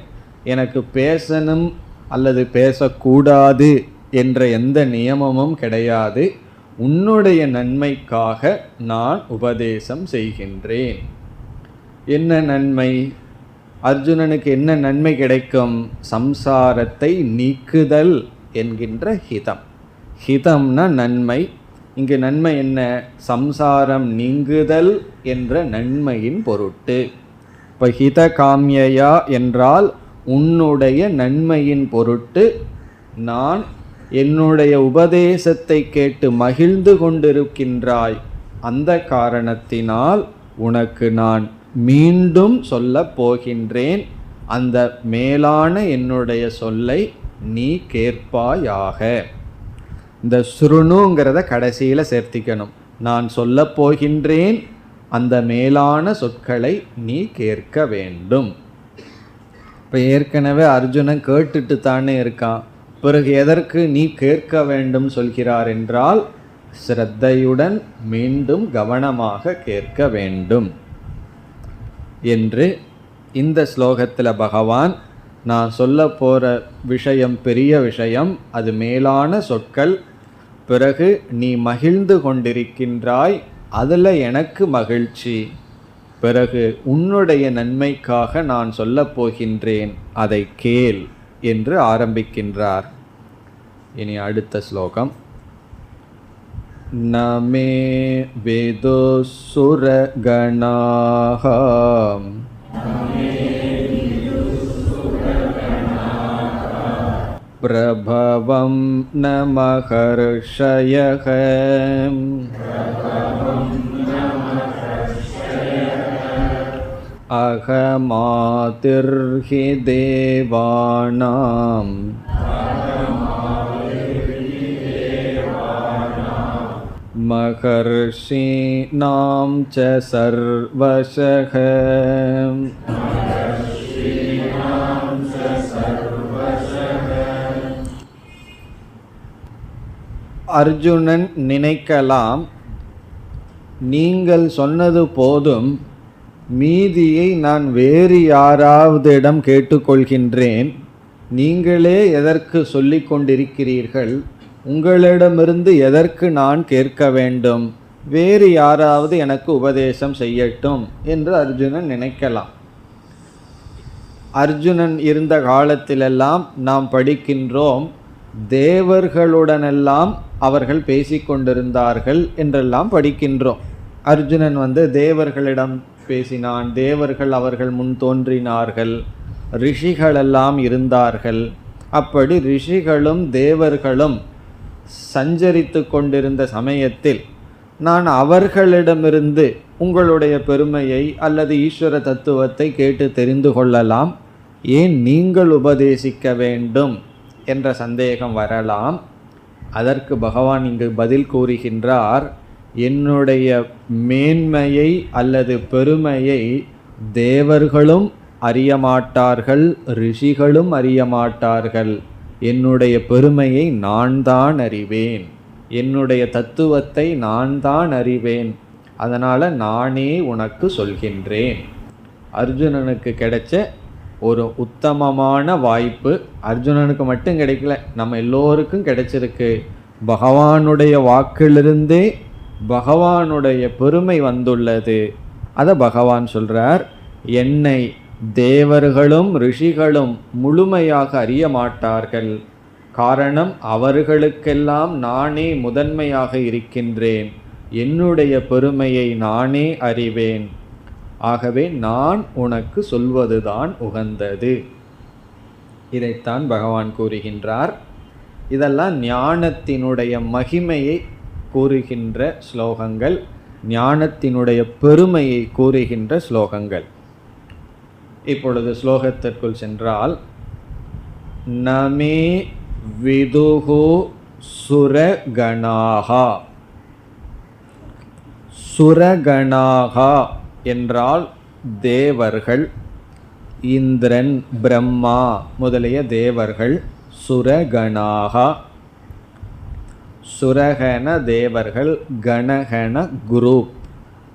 எனக்கு பேசணும் அல்லது பேசக்கூடாது என்ற எந்த நியமமும் கிடையாது. உன்னுடைய நன்மைக்காக நான் உபதேசம் செய்கின்றேன். என்ன நன்மை, அர்ஜுனனுக்கு என்ன நன்மை கிடைக்கும், சம்சாரத்தை நீக்குதல் என்கின்ற ஹிதம். ஹிதம்னா நன்மை, இங்கு நன்மை என்ன, சம்சாரம் நீங்குதல் என்ற நன்மையின் பொருட்டு. இப்போ ஹித காமியா என்றால் உன்னுடைய நன்மையின் பொருட்டு நான் என்னுடைய உபதேசத்தை கேட்டு மகிழ்ந்து கொண்டிருக்கின்றாய், அந்த காரணத்தினால் உனக்கு நான் மீண்டும் சொல்ல போகின்றேன். அந்த மேலான என்னுடைய சொல்லை நீ கேட்பாயாக. இந்த ஸ்ருணுங்கிறத கடைசியில் சேர்த்திக்கணும். நான் சொல்ல போகின்றேன், அந்த மேலான சொற்களை நீ கேட்க வேண்டும். இப்போ ஏற்கனவே அர்ஜுனன் கேட்டுட்டு தானே இருக்கான், பிறகு எதற்கு நீ கேட்க வேண்டும் சொல்கிறார் என்றால், ஸ்ரத்தையுடன் மீண்டும் கவனமாக கேட்க வேண்டும் என்று இந்த ஸ்லோகத்தில் பகவான், நான் சொல்ல போகிற விஷயம் பெரிய விஷயம், அது மேலான சொற்கள், பிறகு நீ மகிழ்ந்து கொண்டிருக்கின்றாய், அதில் எனக்கு மகிழ்ச்சி, பிறகு உன்னுடைய நன்மைக்காக நான் சொல்லப் போகின்றேன், அதை கேள் என்று ஆரம்பிக்கின்றார். இனி அடுத்த ஸ்லோகம். நமே விதுசுரகணாஹ பிரபவம் நமஹர்ஷயஹ அகமாதிர்ஹி தேவானாம் மகர்ஷீணாம் ச சர்வசஹ. அர்ஜுனன் நினைக்கலாம், நீங்கள் சொன்னது போதும், மீதியை நான் வேறு யாராவதிடம் கேட்டுக்கொள்கின்றேன், நீங்களே எதற்கு சொல்லிக் கொண்டிருக்கிறீர்கள், உங்களிடமிருந்து எதற்கு நான் கேட்க வேண்டும், வேறு யாராவது எனக்கு உபதேசம் செய்யட்டும் என்று அர்ஜுனன் நினைக்கலாம். அர்ஜுனன் இருந்த காலத்திலெல்லாம் நாம் படிக்கின்றோம், தேவர்களுடனெல்லாம் அவர்கள் பேசிக்கொண்டிருந்தார்கள் என்றெல்லாம் படிக்கின்றோம். அர்ஜுனன் தேவர்களிடம் பேசினான், தேவர்கள் அவர்கள் முன் தோன்றினார்கள், ரிஷிகளெல்லாம் இருந்தார்கள். அப்படி ரிஷிகளும் தேவர்களும் சஞ்சரித்து கொண்டிருந்த சமயத்தில் நான் அவர்களிடமிருந்து உங்களுடைய பெருமையை அல்லது ஈஸ்வர தத்துவத்தை கேட்டு தெரிந்து கொள்ளலாம், ஏன் நீங்கள் உபதேசிக்க வேண்டும் என்ற சந்தேகம் வரலாம். அதற்கு பகவான் இங்கு பதில் கூறுகின்றார், என்னுடைய மேன்மையை அல்லது பெருமையை தேவர்களும் அறியமாட்டார்கள், ரிஷிகளும் அறியமாட்டார்கள். என்னுடைய பெருமையை நான் தான் அறிவேன், என்னுடைய தத்துவத்தை நான் தான் அறிவேன், அதனால் நானே உனக்கு சொல்கின்றேன். அர்ஜுனனுக்கு கிடைச்ச ஒரு உத்தமமான வாய்ப்பு, அர்ஜுனனுக்கு மட்டும் கிடைக்கல, நம்ம எல்லோருக்கும் கிடைச்சிருக்கு. பகவானுடைய வாக்கிலிருந்தே பகவானுடைய பெருமை வந்துள்ளது. அதை பகவான் சொல்றார், என்னை தேவர்களும் ரிஷிகளும் முழுமையாக அறிய மாட்டார்கள். காரணம், அவர்களுக்கெல்லாம் நானே முதன்மையாக இருக்கின்றேன். என்னுடைய பெருமையை நானே அறிவேன். ஆகவே நான் உனக்கு சொல்வதுதான் உகந்தது. இதைத்தான் பகவான் கூறுகின்றார். இதெல்லாம் ஞானத்தினுடைய மகிமையை கூறுகின்ற ஸ்லோகங்கள், ஞானத்தினுடைய பெருமையை கூறுகின்ற ஸ்லோகங்கள். இப்பொழுது ஸ்லோகத்திற்குள் சென்றால், நமே விதுகு சுரகணாகா. சுரகணாகா என்றால் தேவர்கள், இந்திரன், பிரம்மா முதலிய தேவர்கள். சுரகணாகா, சுரகண தேவர்கள், கணகண குரூப்.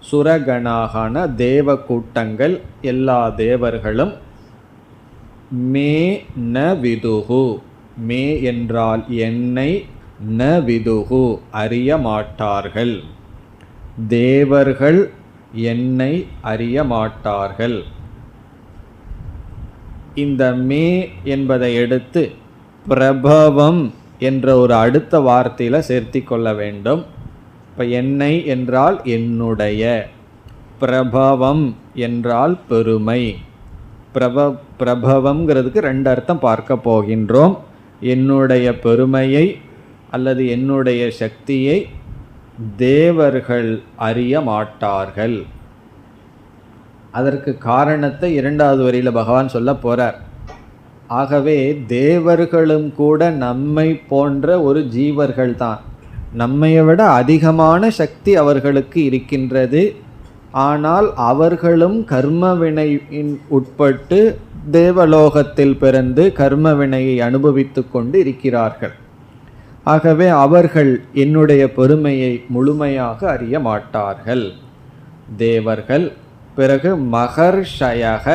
சுரகணாகன தேவ கூட்டங்கள், எல்லா தேவர்களும். மே ந விதுகு, மே என்றால் என்னை, ந விதுகு அறிய மாட்டார்கள். தேவர்கள் என்னை அறிய மாட்டார்கள். இந்த மே என்பதை எடுத்து பிரபவம் என்ற ஒரு அடுத்த வார்த்தையில் சேர்த்தி கொள்ள வேண்டும். இப்போ என்னை என்றால் என்னுடைய, பிரபவம் என்றால் பெருமை. பிரபவம்ங்கிறதுக்கு ரெண்டு அர்த்தம் பார்க்க போகின்றோம். என்னுடைய பெருமையை அல்லது என்னுடைய சக்தியை தேவர்கள் அறிய மாட்டார்கள். அதற்கு காரணத்தை இரண்டாவது வரியில் பகவான் சொல்ல போறார். ஆகவே தேவர்களும் கூட நம்மை போன்ற ஒரு ஜீவர்கள் தான். நம்மையை விட அதிகமான சக்தி அவர்களுக்கு இருக்கின்றது. ஆனால் அவர்களும் கர்மவினையின் உட்பட்டு தேவலோகத்தில் பிறந்து கர்மவினையை அனுபவித்து கொண்டு இருக்கிறார்கள். ஆகவே அவர்கள் என்னுடைய பெருமையை முழுமையாக அறிய மாட்டார்கள், தேவர்கள். பிறகு மகர்ஷயக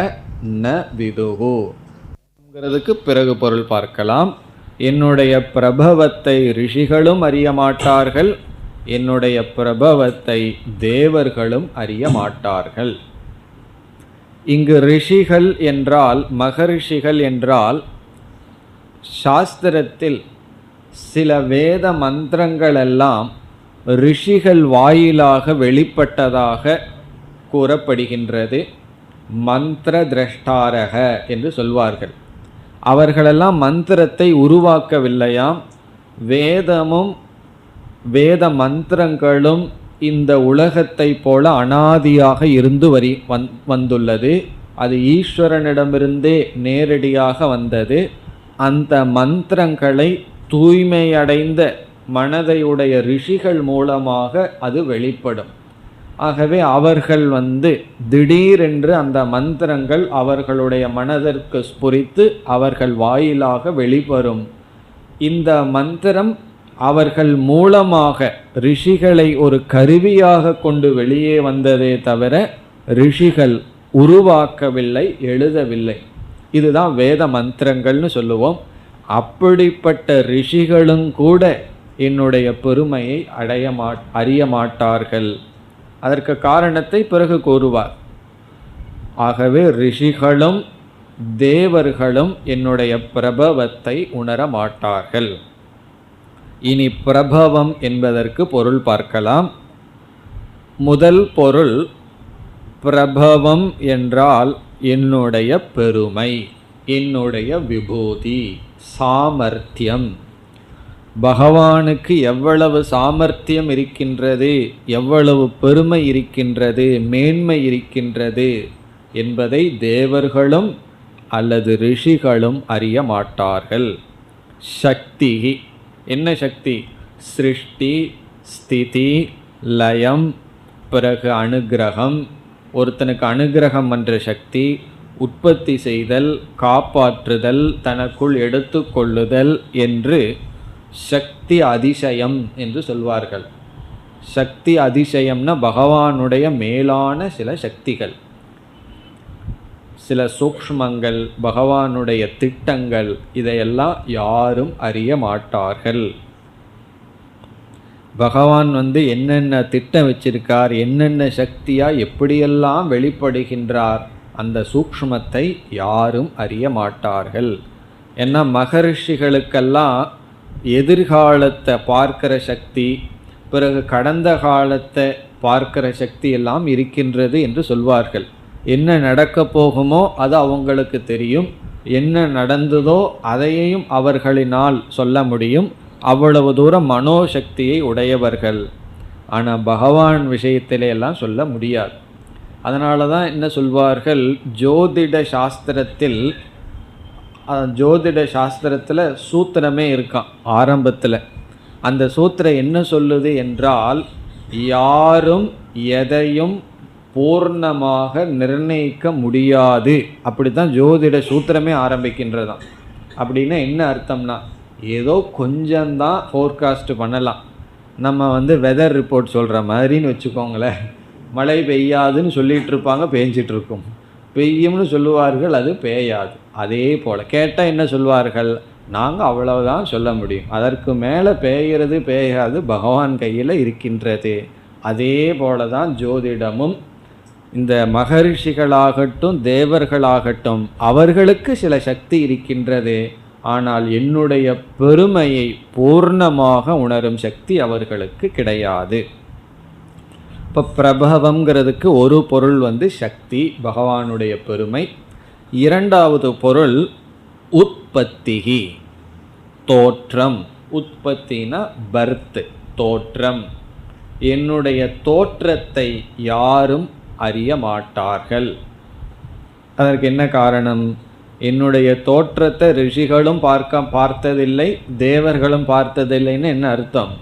ந விதுகு ங்கிறதுக்கு பிறகு பொருள் பார்க்கலாம். என்னுடைய பிரபவத்தை ரிஷிகளும் அறிய மாட்டார்கள், என்னுடைய பிரபவத்தை தேவர்களும் அறிய மாட்டார்கள். இங்கு ரிஷிகள் என்றால், மகரிஷிகள் என்றால், சாஸ்திரத்தில் சில வேத மந்திரங்கள் எல்லாம் ரிஷிகள் வாயிலாக வெளிப்பட்டதாக கூறப்படுகின்றது. மந்திர திரஷ்டாரக என்று சொல்வார்கள். அவர்களெல்லாம் மந்திரத்தை உருவாக்கவில்லையாம். வேதமும் வேத மந்திரங்களும் இந்த உலகத்தை போல அனாதியாக இருந்து வந்துள்ளது. அது ஈஸ்வரனிடமிருந்தே நேரடியாக வந்தது. அந்த மந்திரங்களை தூய்மையடைந்த மனதையுடைய ரிஷிகள் மூலமாக அது வெளிப்படும். ஆகவே அவர்கள் திடீரென்று அந்த மந்திரங்கள் அவர்களுடைய மனதிற்கு ஸ்புரித்து அவர்கள் வாயிலாக வெளிவரும். இந்த மந்திரம் அவர்கள் மூலமாக ரிஷிகளை ஒரு கருவியாக கொண்டு வெளியே வந்ததே தவிர ரிஷிகள் உருவாக்கவில்லை, எழுதவில்லை. இதுதான் வேத மந்திரங்கள்னு சொல்லுவோம். அப்படிப்பட்ட ரிஷிகளும் கூட என்னுடைய பெருமையை அறிய மாட்டார்கள். அதற்கு காரணத்தை பிறகு கூறுவார். ஆகவே ரிஷிகளும் தேவர்களும் என்னுடைய பிரபவத்தை உணர மாட்டார்கள். இனி பிரபவம் என்பதற்கு பொருள் பார்க்கலாம். முதல் பொருள், பிரபவம் என்றால் என்னுடைய பெருமை, என்னுடைய விபூதி, சாமர்த்தியம். பகவானுக்கு எவ்வளவு சாமர்த்தியம் இருக்கின்றது, எவ்வளவு பெருமை இருக்கின்றது, மேன்மை இருக்கின்றது என்பதை தேவர்களும் அல்லது ரிஷிகளும் அறிய மாட்டார்கள். சக்தி, என்ன சக்தி? சிருஷ்டி, ஸ்திதி, லயம், பிறகு அனுகிரகம். ஒருத்தனுக்கு அனுகிரகம் என்ற சக்தி, உற்பத்தி செய்தல், காப்பாற்றுதல், தனக்குள் எடுத்துக்கொள்ளுதல் என்று சக்தி அதிசயம் என்று சொல்வார்கள். சக்தி அதிசயம்னா பகவானுடைய மேலான சில சக்திகள், சில சூக்ஷ்மங்கள், பகவானுடைய திட்டங்கள், இதையெல்லாம் யாரும் அறிய மாட்டார்கள். பகவான் என்னென்ன திட்டம் வச்சிருக்கார், என்னென்ன சக்தியாக எப்படியெல்லாம் வெளிப்படுகின்றார், அந்த சூக்ஷ்மத்தை யாரும் அறிய மாட்டார்கள். ஏன்னா மகரிஷிகளுக்கெல்லாம் எதிர்காலத்தை பார்க்கிற சக்தி, பிறகு கடந்த காலத்தை பார்க்கிற சக்தி எல்லாம் இருக்கின்றது என்று சொல்வார்கள். என்ன நடக்க போகுமோ அது அவங்களுக்கு தெரியும், என்ன நடந்ததோ அதையும் அவர்களினால் சொல்ல முடியும். அவ்வளவு தூரம் மனோசக்தியை உடையவர்கள். ஆனால் பகவான் விஷயத்திலே எல்லாம் சொல்ல முடியாது. அதனால தான் என்ன சொல்வார்கள், ஜோதிட சாஸ்திரத்தில் சூத்திரமே இருக்கான் ஆரம்பத்தில். அந்த சூத்திரம் என்ன சொல்லுது என்றால், யாரும் எதையும் பூர்ணமாக நிர்ணயிக்க முடியாது. அப்படி தான் ஜோதிட சூத்திரமே ஆரம்பிக்கின்றதாம். அப்படின்னா என்ன அர்த்தம்னா, ஏதோ கொஞ்சம்தான் ஃபோர்காஸ்ட் பண்ணலாம். நம்ம வெதர் ரிப்போர்ட் சொல்கிற மாதிரின்னு வச்சுக்கோங்களேன். மழை பெய்யாதுன்னு சொல்லிகிட்டு இருப்பாங்க, பெஞ்சிட்ருக்கும். பெய்யும்னு சொல்லுவார்கள், அது பெய்யாது. அதே போல் கேட்டால் என்ன சொல்வார்கள், நாங்கள் அவ்வளவுதான் சொல்ல முடியும், அதற்கு மேலே பெய்கிறது பெய்யாது பகவான் கையில் இருக்கின்றது. அதே போல தான் ஜோதிடமும். இந்த மகரிஷிகளாகட்டும் தேவர்களாகட்டும் அவர்களுக்கு சில சக்தி இருக்கின்றது. ஆனால் என்னுடைய பெருமையை பூர்ணமாக உணரும் சக்தி அவர்களுக்கு கிடையாது. இப்போ பிரபவங்கிறதுக்கு ஒரு பொருள் சக்தி, பகவானுடைய பெருமை. இரண்டாவது பொருள் உற்பத்திகி, தோற்றம். உற்பத்தினா பர்த், தோற்றம். என்னுடைய தோற்றத்தை யாரும் அறிய மாட்டார்கள். அதற்கு என்ன காரணம்? என்னுடைய தோற்றத்தை ரிஷிகளும் பார்த்ததில்லை, தேவர்களும் பார்த்ததில்லைன்னு என்ன அர்த்தம்?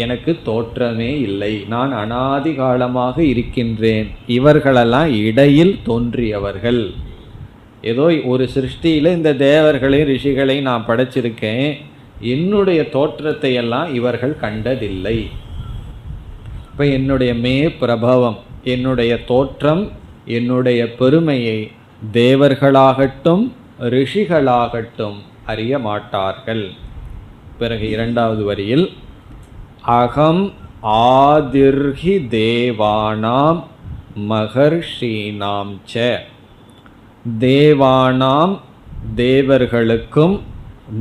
எனக்கு தோற்றமே இல்லை, நான் அனாதி காலமாக இருக்கின்றேன். இவர்களெல்லாம் இடையில் தோன்றியவர்கள். ஏதோ ஒரு சிருஷ்டியில் இந்த தேவர்களையும் ரிஷிகளையும் நான் படைச்சிருக்கேன், என்னுடைய தோற்றத்தை எல்லாம் இவர்கள் கண்டதில்லை. இப்போ என்னுடைய பிரபவம், என்னுடைய தோற்றம், என்னுடைய பெருமையை தேவர்களாகட்டும் ரிஷிகளாகட்டும் அறிய மாட்டார்கள். பிறகு இரண்டாவது வரியில் அகம் ஆதிர்ஹி தேவானாம் மகர்ஷீனாம் ச. தேவானாம் தேவர்களுக்கும்,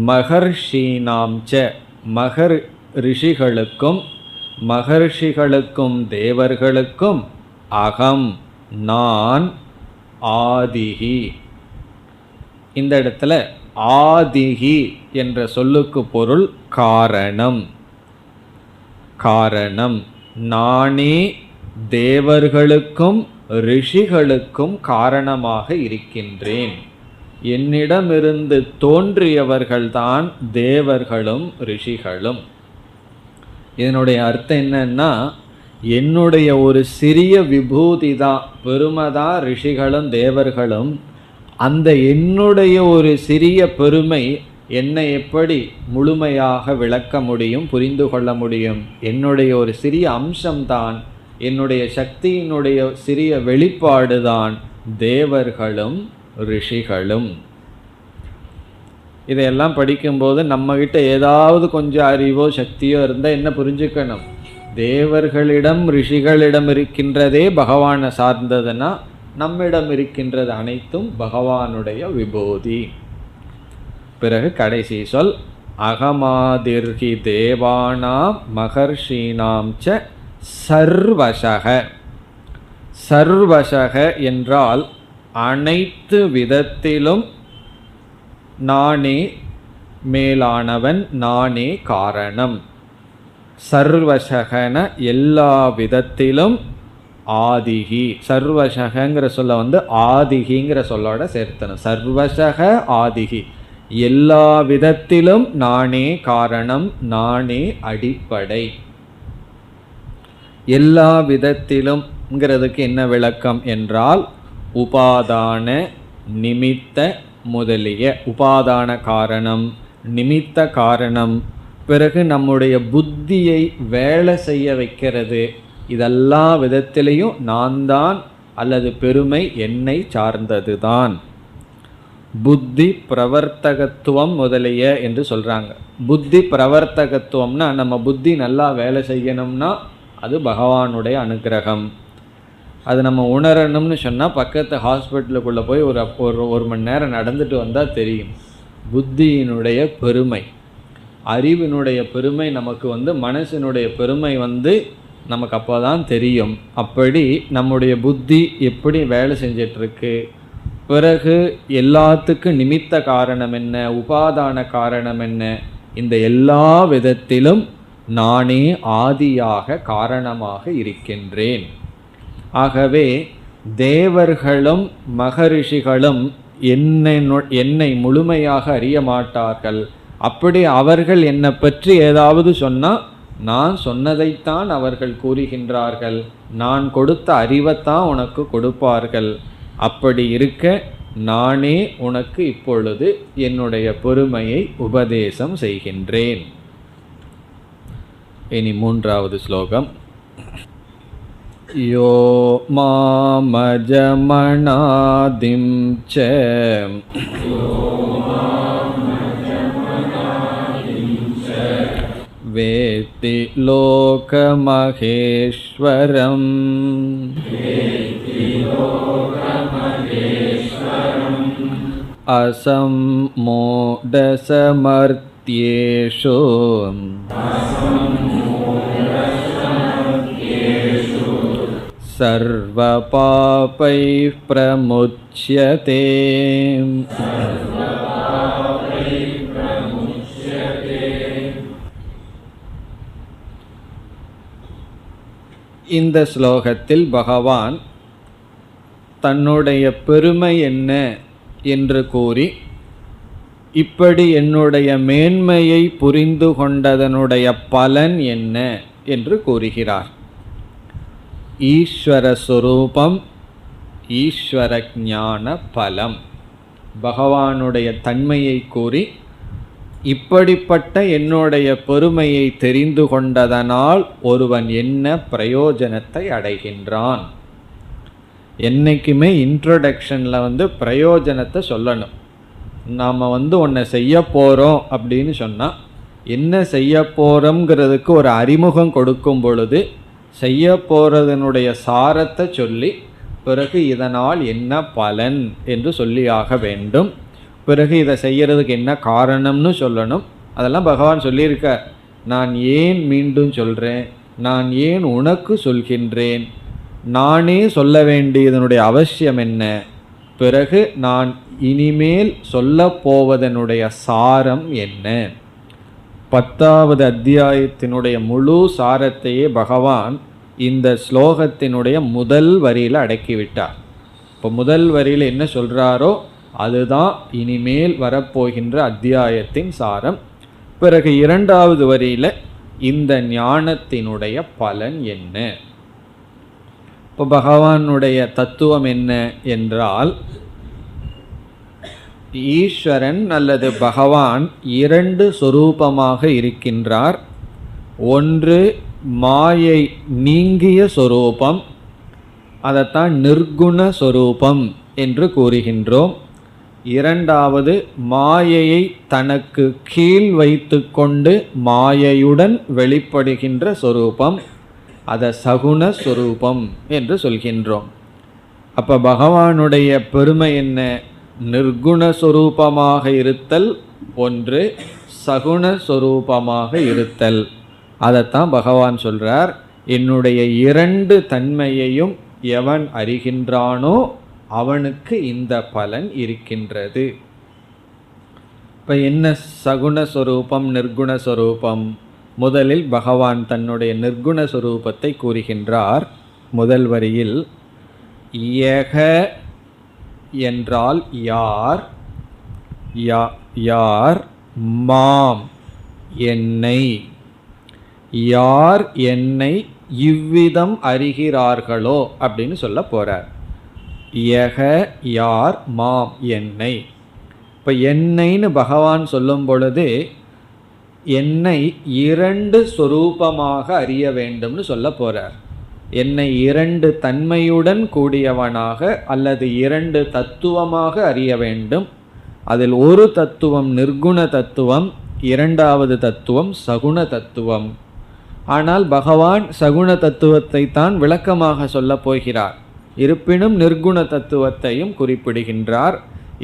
மகர்ஷீனாம் ச மகர் ரிஷிகளுக்கும், மகர்ஷிகளுக்கும் தேவர்களுக்கும் அகம் நான் ஆதிகி. இந்த இடத்துல ஆதிகி என்ற சொல்லுக்கு பொருள் காரணம். காரணம், நானே தேவர்களுக்கும் ரிஷிகளுக்கும் காரணமாக இருக்கின்றேன். என்னிடமிருந்து தோன்றியவர்கள்தான் தேவர்களும் ரிஷிகளும். இதனுடைய அர்த்தம் என்னன்னா, என்னுடைய ஒரு சிறிய விபூதி தான், பெருமை தான் ரிஷிகளும் தேவர்களும். அந்த என்னுடைய ஒரு சிறிய பெருமை என்னை எப்படி முழுமையாக விளக்க முடியும், புரிந்து கொள்ள முடியும்? என்னுடைய ஒரு சிறிய அம்சம்தான், என்னுடைய சக்தியினுடைய சிறிய வெளிப்பாடுதான் தேவர்களும் ரிஷிகளும். இதையெல்லாம் படிக்கும்போது நம்மகிட்ட ஏதாவது கொஞ்சம் அறிவோ சக்தியோ இருந்தால் என்ன புரிஞ்சுக்கணும்? தேவர்களிடம் ரிஷிகளிடம் இருக்கின்றதே பகவானை சார்ந்ததுன்னா, நம்மிடம் இருக்கின்றது அனைத்தும் பகவானுடைய விபூதி. பிறகு கடைசி சொல் அகமாதிர்ஹி தேவானாம் மகர்ஷீனாம் ச சர்வசக. சர்வசக என்றால் அனைத்து விதத்திலும் நானே மேலானவன், நானே காரணம். சர்வசகன எல்லா விதத்திலும், ஆதிகி. சர்வசகங்கிற சொல்ல ஆதிகிங்கிற சொல்லோட சேர்த்தணும். சர்வசக ஆதிகி, எல்லா விதத்திலும் நானே காரணம், நானே அடிப்படை. எல்லா விதத்திலும்ங்கிறதுக்கு என்ன விளக்கம் என்றால், உபாதான நிமித்த முதலிய. உபாதான காரணம், நிமித்த காரணம், பிறகு நம்முடைய புத்தியை வேலை செய்ய வைக்கிறது. இதெல்லா விதத்திலையும் நான் தான், அல்லது பெருமை என்னை சார்ந்தது தான். புத்தி பிரவர்த்தகத்துவம் முதலிய என்று சொல்கிறாங்க. புத்தி பிரவர்த்தகத்துவம்னா நம்ம புத்தி நல்லா வேலை செய்யணும்னா அது பகவானுடைய அனுகிரகம். அது நம்ம உணரணும்னு சொன்னால் பக்கத்து ஹாஸ்பிட்டலுக்குள்ளே போய் ஒரு மணி நேரம் நடந்துட்டு வந்தால் தெரியும் புத்தியினுடைய பெருமை. அறிவினுடைய பெருமை நமக்கு மனசினுடைய பெருமை நமக்கு அப்போ தான் தெரியும். அப்படி நம்முடைய புத்தி எப்படி வேலை செஞ்சிட்ருக்கு, பிறகு எல்லாத்துக்கும் நிமித்த காரணம் என்ன, உபாதான காரணம் என்ன, இந்த எல்லா விதத்திலும் நானே ஆதியாக காரணமாக இருக்கின்றேன். ஆகவே தேவர்களும் மகரிஷிகளும் என்னை முழுமையாக அறிய மாட்டார்கள். அப்படி அவர்கள் என்னை பற்றி ஏதாவது சொன்னால் நான் சொன்னதைத்தான் அவர்கள் கூறுகின்றார்கள், நான் கொடுத்த அறிவைத்தான் உனக்கு கொடுப்பார்கள். அப்படி இருக்க நானே உனக்கு இப்பொழுது என்னுடைய பெருமையை உபதேசம் செய்கின்றேன். இனி 3வது ஸ்லோகம். யோ மாமஜமனாதிம் ச வேத்தி லோகமகேஸ்வரம் அசம்மோடசமர்த்யேஷு சர்வபாபைः பிரமுச்யதே. இந்த ஸ்லோகத்தில் பகவான் தன்னுடைய பெருமை என்ன என்று கூறி, இப்படி என்னுடைய மேன்மையை புரிந்து கொண்டதனுடைய பலன் என்ன என்று கூறுகிறார். ஈஸ்வர சுரூபம், ஈஸ்வர ஞான பலம், பகவானுடைய தன்மையை கூறி, இப்படிப்பட்ட என்னுடைய பெருமையை தெரிந்து கொண்டதனால் ஒருவன் என்ன பிரயோஜனத்தை அடைகின்றான். என்றைக்குமே இன்ட்ரோடக்ஷனில் பிரயோஜனத்தை சொல்லணும். நாம் ஒன்றை செய்ய போகிறோம் அப்படின்னு சொன்னால் என்ன செய்ய போகிறோங்கிறதுக்கு ஒரு அறிமுகம் கொடுக்கும் பொழுது செய்ய போகிறதனுடைய சாரத்தை சொல்லி பிறகு இதனால் என்ன பலன் என்று சொல்லியாக வேண்டும். பிறகு இதை செய்யறதுக்கு என்ன காரணம்னு சொல்லணும். அதெல்லாம் பகவான் சொல்லியிருக்கார். நான் ஏன் மீண்டும் சொல்கிறேன், நான் ஏன் உனக்கு சொல்கின்றேன், நானே சொல்ல வேண்டியதனுடைய அவசியம் என்ன, பிறகு நான் இனிமேல் சொல்ல போவதனுடைய சாரம் என்ன. 10வது அத்தியாயத்தினுடைய முழு சாரத்தையே பகவான் இந்த ஸ்லோகத்தினுடைய முதல் வரியில் அடக்கிவிட்டார். இப்போ முதல் வரியில் என்ன சொல்கிறாரோ அதுதான் இனிமேல் வரப்போகின்ற அத்தியாயத்தின் சாரம். பிறகு 2வது வரியில் இந்த ஞானத்தினுடைய பலன் என்ன. இப்போ பகவானுடைய தத்துவம் என்ன என்றால், ஈஸ்வரன் அல்லது பகவான் 2 சொரூபமாக இருக்கின்றார். ஒன்று மாயை நீங்கிய சொரூபம், அதைத்தான் நிர்குண சொரூபம் என்று கூறுகின்றோம். 2வது மாயையை தனக்கு கீழ் வைத்து கொண்டு மாயையுடன் வெளிப்படுகின்ற சொரூபம், அதை சகுண சொரூபம் என்று சொல்கின்றோம். அப்போ பகவானுடைய பெருமை என்ன? நிர்குண சொரூபமாக இருத்தல் ஒன்று, சகுண சொரூபமாக இருத்தல். அதைத்தான் பகவான் சொல்கிறார். என்னுடைய 2 தன்மையையும் எவன் அறிகின்றானோ அவனுக்கு இந்த பலன் இருக்கின்றது. இப்போ என்ன சகுண சொரூபம், நிர்குண சொரூபம்? முதலில் பகவான் தன்னுடைய நிர்குண சொரூபத்தை கூறுகின்றார். முதல் வரியில் யக என்றால் யார், யார் மாம் என்னை, யார் என்னை இவ்விதம் அறிகிறார்களோ அப்படின்னு சொல்ல போகிறார். யக யார் மாம் என்னை. இப்போ என்னைன்னு பகவான் சொல்லும் பொழுது என்னை 2 சொரூபமாக அறிய வேண்டும்னு சொல்ல போகிறார். என்னை 2 தன்மையுடன் கூடியவனாக அல்லது 2 தத்துவமாக அறிய வேண்டும். அதில் ஒரு தத்துவம் நிர்குண தத்துவம், இரண்டாவது தத்துவம் சகுண தத்துவம். ஆனால் பகவான் சகுண தத்துவத்தை தான் விளக்கமாக சொல்லப் போகிறார். இருப்பினும் நிர்குண தத்துவத்தையும் குறிப்பிடுகின்றார்.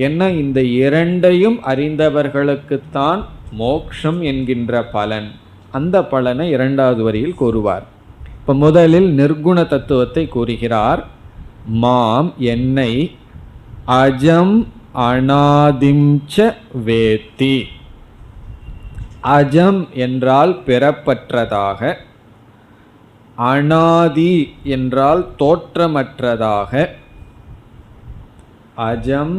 என்ன, இந்த இரண்டையும் அறிந்தவர்களுக்குத்தான் மோக்ஷம் என்கின்ற பலன். அந்த பலனை இரண்டாவது வரியில் கூறுவார். இப்போ முதலில் நிர்குண தத்துவத்தை கூறுகிறார். மாம் என்னை அஜம் அநாதிம்ச வேத்தி. அஜம் என்றால் பிறப்பற்றதாக, அநாதி என்றால் தோற்றமற்றதாக. அஜம்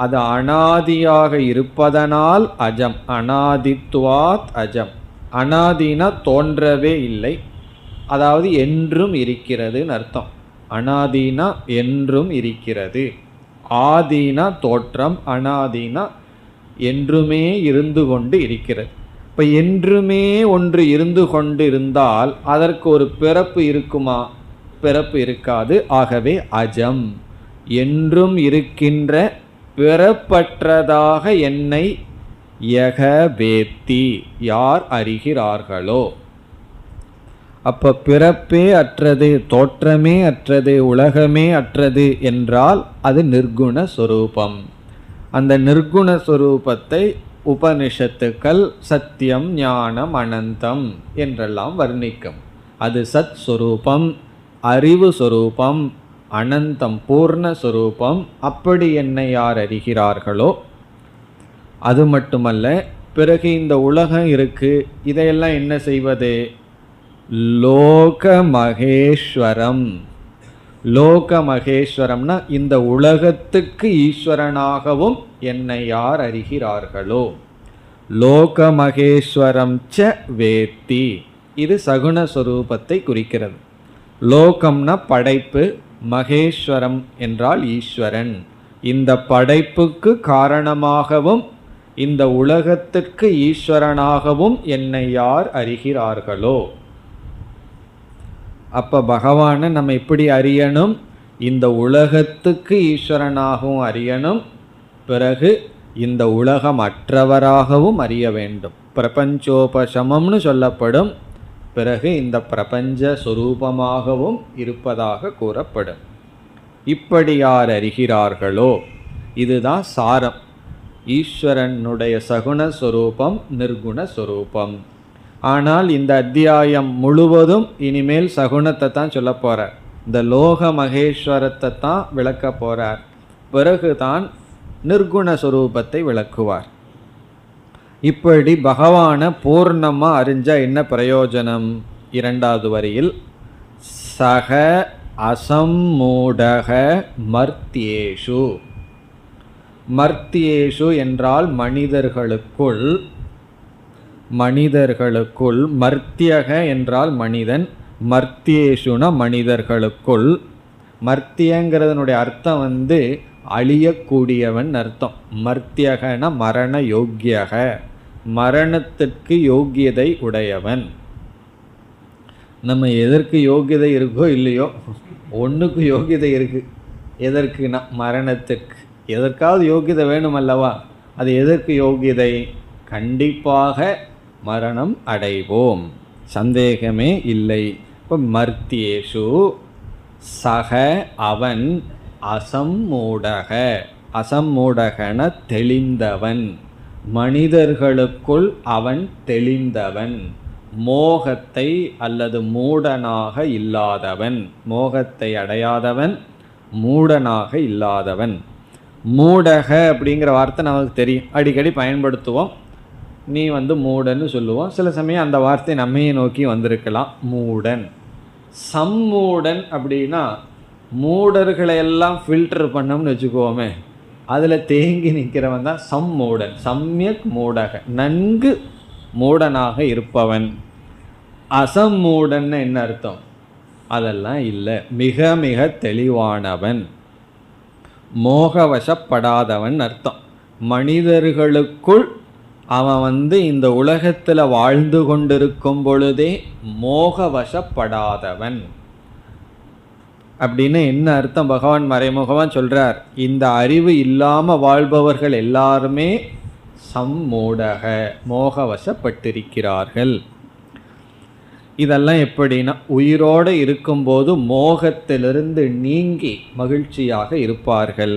அது அநாதியாக இருப்பதனால் அஜம், அநாதித்வாத் அஜம். அநாதினா தோன்றவே இல்லை, அதாவது என்றும் இருக்கிறதுன்னு அர்த்தம். அநாதினா என்றும் இருக்கிறது, ஆதினா தோற்றம், அநாதினா என்றுமே இருந்து கொண்டு இருக்கிறது. இப்போ என்றுமே ஒன்று இருந்து கொண்டு இருந்தால் அதற்கு ஒரு பிறப்பு இருக்குமா? பிறப்பு இருக்காது. ஆகவே அஜம், என்றும் இருக்கின்ற பிறப்பற்றதாக என்னை யக வேத்தி, யார் அறிகிறார்களோ. அப்போ பிறப்பே அற்றது, தோற்றமே அற்றது, உலகமே அற்றது என்றால் அது நிர்குண சொரூபம். அந்த நிர்குண சொரூபத்தை உபனிஷத்துக்கள் சத்தியம், ஞானம், அனந்தம் என்றெல்லாம் வர்ணிக்கும். அது சத் சொரூபம், அறிவு சொரூபம், அனந்தம் பூர்ண சொரூபம். அப்படி என்னை யார் அறிகிறார்களோ. அது மட்டுமல்ல, பிறகு இந்த உலகம் இருக்கு, இதையெல்லாம் என்ன செய்வது? லோக மகேஸ்வரம். லோக மகேஸ்வரம்னா இந்த உலகத்துக்கு ஈஸ்வரனாகவும் என்னை யார் அறிகிறார்களோ. லோக மகேஸ்வரம் ச வேத்தி. இது சகுண சொரூபத்தை குறிக்கிறது. லோகம்னா படைப்பு, மகேஸ்வரம் என்றால் ஈஸ்வரன். இந்த படைப்புக்கு காரணமாகவும் இந்த உலகத்திற்கு ஈஸ்வரனாகவும் என்னை யார் அறிகிறார்களோ. அப்போ பகவானை நம்ம எப்படி அறியணும்? இந்த உலகத்துக்கு ஈஸ்வரனாகவும் அறியணும், பிறகு இந்த உலகம் அற்றவராகவும் அறிய வேண்டும். பிரபஞ்சோபசமம்னு சொல்லப்படும். பிறகு இந்த பிரபஞ்ச சொரூபமாகவும் இருப்பதாக கூறப்படும். இப்படி யார் அறிகிறார்களோ, இதுதான் சாரம். ஈஸ்வரனுடைய சகுண சொரூபம், நிர்குண சொரூபம். ஆனால் இந்த அத்தியாயம் முழுவதும் இனிமேல் சகுணத்தை தான் சொல்ல போகிறார். இந்த லோக மகேஸ்வரத்தை தான் விளக்க போகிறார். பிறகுதான் நிர்குண சொரூபத்தை விளக்குவார். இப்படி பகவானை பூர்ணமாக அறிஞ்சால் என்ன பிரயோஜனம்? இரண்டாவது வரியில் சக அசம்மூடக மர்த்தியேஷு. மர்த்தியேஷு என்றால் மனிதர்களுக்குள், மனிதர்களுக்குள். மர்த்தியக என்றால் மனிதன், மர்த்தியேஷுன மனிதர்களுக்குள். மர்த்தியங்கிறதனுடைய அர்த்தம் அழியக்கூடியவன் அர்த்தம். மர்த்தியகன மரண யோக்கியக, மரணத்திற்கு யோக்கியதை உடையவன். நம்ம எதற்கு யோக்கியதை இருக்கோ இல்லையோ, ஒன்றுக்கு யோக்கியதை இருக்கு. எதற்குனா மரணத்திற்கு. எதற்காவது யோக்கியதை வேணும் அல்லவா? அது எதற்கு யோக்கியதை? கண்டிப்பாக மரணம் அடைவோம், சந்தேகமே இல்லை. இப்போ மர்த்தியேஷு சக அவன், அசம்மூடக, அசம்மூடகன தெளிந்தவன். மனிதர்களுக்குள் அவன் தெளிந்தவன், மோகத்தை அல்லது மூடனாக இல்லாதவன். மோகத்தை அடையாதவன், மூடனாக இல்லாதவன். மூடக அப்படிங்கிற வார்த்தை நமக்கு தெரியும், அடிக்கடி பயன்படுத்துவோம். நீ மூடன்னு சொல்லுவோம். சில சமயம் அந்த வார்த்தை நம்மையே நோக்கி வந்திருக்கலாம், மூடன். சம்மூடன் அப்படின்னா மூடர்களை எல்லாம் ஃபில்டர் பண்ணோம்னு வச்சுக்கோமே, அதில் தேங்கி நிற்கிறவன் தான் சம்மூடன். சம்யக் மூடக, நன்கு மூடனாக இருப்பவன். அசம்மூடன் என்ன அர்த்தம்? அதெல்லாம் இல்லை, மிக மிக தெளிவானவன், மோகவசப்படாதவன் அர்த்தம். மனிதர்களுக்குள் அவன் இந்த உலகத்தில் வாழ்ந்து கொண்டிருக்கும் பொழுதே மோகவசப்படாதவன். அப்படின்னு என்ன அர்த்தம்? பகவான் மறைமுகமாக சொல்றார், இந்த அறிவு இல்லாமல் வாழ்பவர்கள் எல்லாருமே சம்மூடக, மோகவசப்பட்டிருக்கிறார்கள். இதெல்லாம் எப்படின்னா, உயிரோடு இருக்கும்போது மோகத்திலிருந்து நீங்கி மகிழ்ச்சியாக இருப்பார்கள்.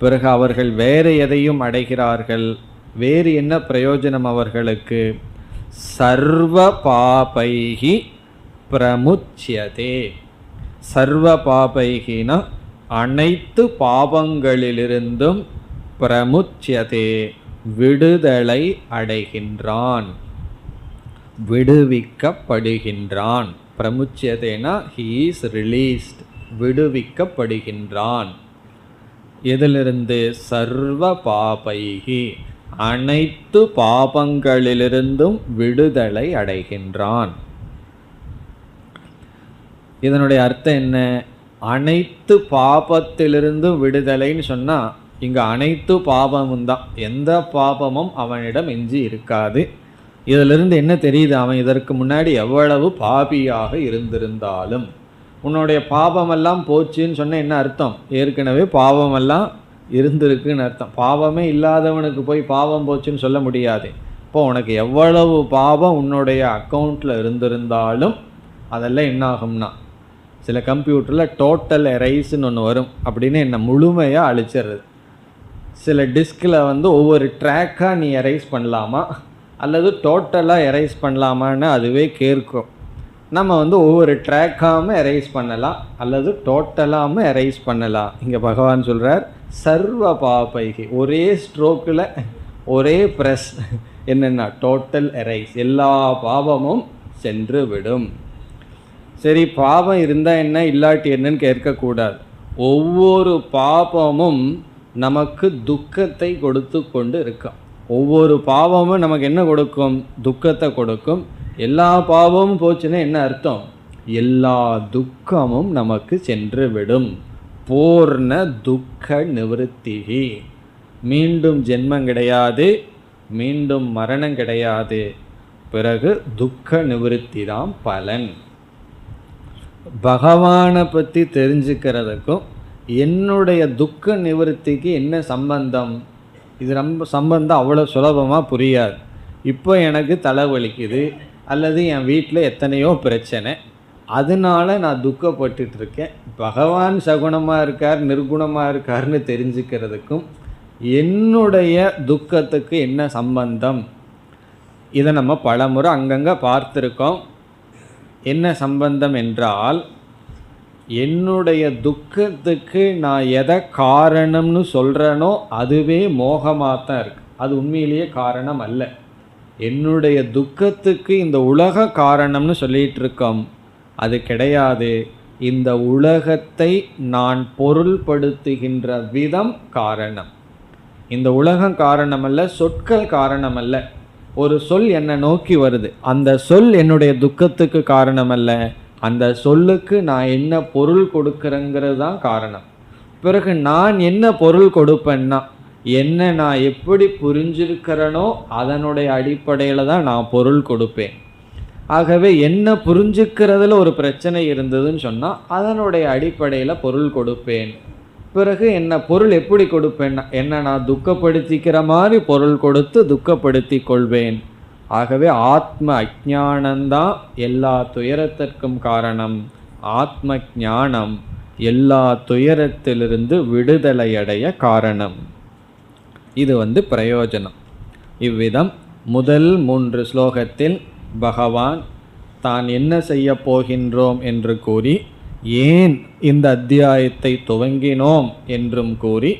பிறகு அவர்கள் வேறு எதையும் அடைகிறார்கள். வேறு என்ன பிரயோஜனம் அவர்களுக்கு? சர்வ பாபைகி பிரமுச்யதே. சர்வ பாபைகினா அனைத்து பாவங்களிலிருந்தும் பிரமுச்யதே விடுதலை அடைகின்றான், விடுவிக்கப்படுகின்றான். பிரமுச்யதேனா he is released, விடுவிக்கப்படுகின்றான். எதிலிருந்து? சர்வ பாபைகி, அனைத்து பாபங்களிலிருந்தும் விடுதலை அடைகின்றான். இதனுடைய அர்த்தம் என்ன? அனைத்து பாபத்திலிருந்தும் விடுதலைன்னு சொன்னால் இங்கே அனைத்து பாபமும் தான், எந்த பாபமும் அவனிடம் எஞ்சி இருக்காது. இதிலிருந்து என்ன தெரியுது? அவன் இதற்கு முன்னாடி எவ்வளவு பாபியாக இருந்திருந்தாலும் உன்னுடைய பாபமெல்லாம் போச்சுன்னு சொன்ன என்ன அர்த்தம்? ஏற்கனவே பாவமெல்லாம் இருந்திருக்குன்னு அர்த்தம். பாவமே இல்லாதவனுக்கு போய் பாவம் போச்சுன்னு சொல்ல முடியாது. இப்போ உனக்கு எவ்வளவு பாவம் உன்னுடைய அக்கௌண்ட்டில் இருந்திருந்தாலும் அதெல்லாம் என்ன ஆகும்னா, சில கம்ப்யூட்டரில் டோட்டல் எரைஸ்ன்னு ஒன்று வரும். அப்படின்னு என்ன முழுமையாக அழிச்சிடுறது. சில டிஸ்கில் ஒவ்வொரு ட்ராக்காக நீ எரைஸ் பண்ணலாமா அல்லது டோட்டலாக எரைஸ் பண்ணலாமான்னு அதுவே கேட்கும். நம்ம ஒவ்வொரு ட்ராக்காமல் எரைஸ் பண்ணலாம் அல்லது டோட்டலாமல் எரைஸ் பண்ணலாம். இங்கே பகவான் சொல்கிறார், சர்வ பாபைகி, ஒரே ஸ்ட்ரோக்கில் ஒரே ப்ரெஸ் என்னென்னா டோட்டல் எரைஸ், எல்லா பாவமும் சென்று விடும். சரி, பாவம் இருந்தால் என்ன, இல்லாட்டி என்னன்னு கேட்கக்கூடாது. ஒவ்வொரு பாபமும் நமக்கு துக்கத்தை கொடுத்து கொண்டு இருக்கும். ஒவ்வொரு பாவமும் நமக்கு என்ன கொடுக்கும்? துக்கத்தை கொடுக்கும். எல்லா பாவமும் போச்சுன்னா என்ன அர்த்தம்? எல்லா துக்கமும் நமக்கு சென்று விடும். பூர்ண துக்க நிவர்த்திகி, மீண்டும் ஜென்மம் கிடையாது, மீண்டும் மரணம் கிடையாது. பிறகு துக்க நிவர்த்தி தான் பலன். பகவானை பற்றி தெரிஞ்சுக்கிறதுக்கும் என்னுடைய துக்க நிவர்த்திக்கு என்ன சம்பந்தம்? இது ரொம்ப சம்பந்தம் அவ்வளோ சுலபமாக புரியாது. இப்போ எனக்கு தலைவலிக்குது அல்லது என் வீட்டில் எத்தனையோ பிரச்சனை, அதனால நான் துக்கப்பட்டுருக்கேன். பகவான் சகுணமாக இருக்கார் நிர்குணமாக இருக்கார்னு தெரிஞ்சுக்கிறதுக்கும் என்னுடைய துக்கத்துக்கு என்ன சம்பந்தம்? இதை நம்ம பலமுறை அங்கங்கே பார்த்துருக்கோம். என்ன சம்பந்தம் என்றால், என்னுடைய துக்கத்துக்கு நான் எதை காரணம்னு சொல்கிறேனோ அதுவே மோகமாக தான் இருக்குது. அது உண்மையிலேயே காரணம் அல்ல. என்னுடைய துக்கத்துக்கு இந்த உலக காரணம்னு சொல்லிகிட்டு இருக்கோம், அது கிடையாது. இந்த உலகத்தை நான் பொருள்படுத்துகின்ற விதம் காரணம். இந்த உலகம் காரணம் அல்ல, சொற்கள் காரணம் அல்ல. ஒரு சொல் என்னை நோக்கி வருது, அந்த சொல் என்னுடைய துக்கத்துக்கு காரணம் அல்ல. அந்த சொல்லுக்கு நான் என்ன பொருள் கொடுக்குறேங்கிறது தான் காரணம். பிறகு நான் என்ன பொருள் கொடுப்பேன்னா, என்ன நான் எப்படி புரிஞ்சிருக்கிறேனோ அதனுடைய அடிப்படையில் தான் நான் பொருள் கொடுப்பேன். ஆகவே என்ன புரிஞ்சுக்கிறதுல ஒரு பிரச்சனை இருந்ததுன்னு சொன்னால் அதனுடைய அடிப்படையில் பொருள் கொடுப்பேன். பிறகு என்ன பொருள் எப்படி கொடுப்பேன்னா, என்ன நான் துக்கப்படுத்திக்கிற மாதிரி பொருள் கொடுத்து துக்கப்படுத்தி கொள்வேன். ஆகவே ஆத்ம அஜ்ஞானந்தான் எல்லா துயரத்திற்கும் காரணம். ஆத்ம ஞானம் எல்லா துயரத்திலிருந்து விடுதலையடைய காரணம். இது பிரயோஜனம். இவ்விதம் முதல் 3 ஸ்லோகத்தில் பகவான் தான் என்ன செய்ய போகின்றோம் என்று கூறி, ஏன் இந்த அத்தியாயத்தை துவங்கினோம் என்றும் கூறி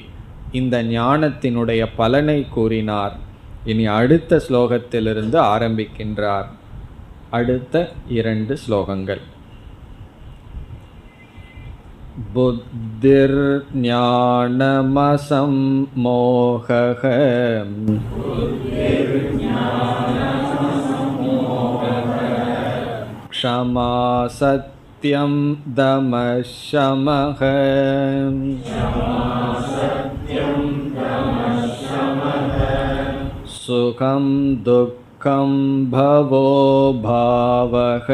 இந்த ஞானத்தினுடைய பலனை கூறினார். இனி அடுத்த ஸ்லோகத்திலிருந்து ஆரம்பிக்கின்றார். அடுத்த 2 ஸ்லோகங்கள். புத்திர் ஞானமசம் மோகஹ க்ஷமா சத்யம் தமஷமஹ சுகம் துக்கம் துக்கம் பவோ பாவக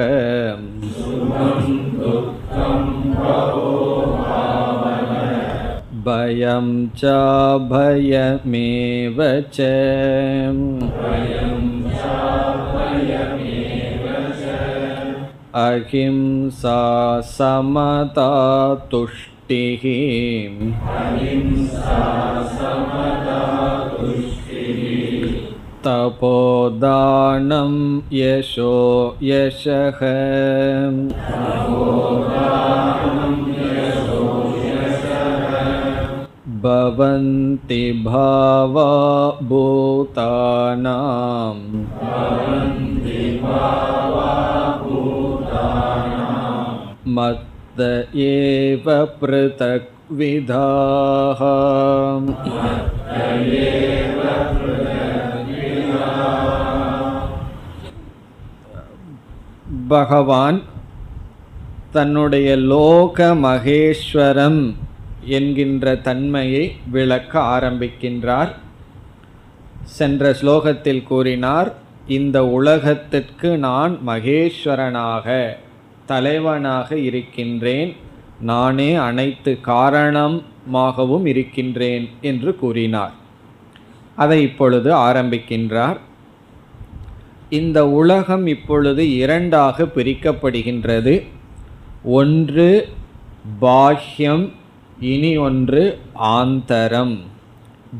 பயம் ச பயமேவ ச அஹிம்சா சமதா துஷ்டிஹ தபோதானம் யசோ யசஹ பவந்தி பாவா பூதானாம் மத்த ஏவ ப்ருதக் விதாஹ. பகவான் தன்னுடைய லோக மகேஸ்வரம் என்கின்ற தன்மையை விளக்க ஆரம்பிக்கின்றார். சென்ற ஸ்லோகத்தில் கூறினார், இந்த உலகத்திற்கு நான் மகேஸ்வரனாக தலைவனாக இருக்கின்றேன், நானே அனைத்து காரணமாகவும் இருக்கின்றேன் என்று கூறினார். அதை இப்பொழுது ஆரம்பிக்கின்றார். இந்த உலகம் இப்பொழுது இரண்டாக பிரிக்கப்படுகின்றது. ஒன்று பாஹ்யம், இனி ஒன்று ஆந்தரம்.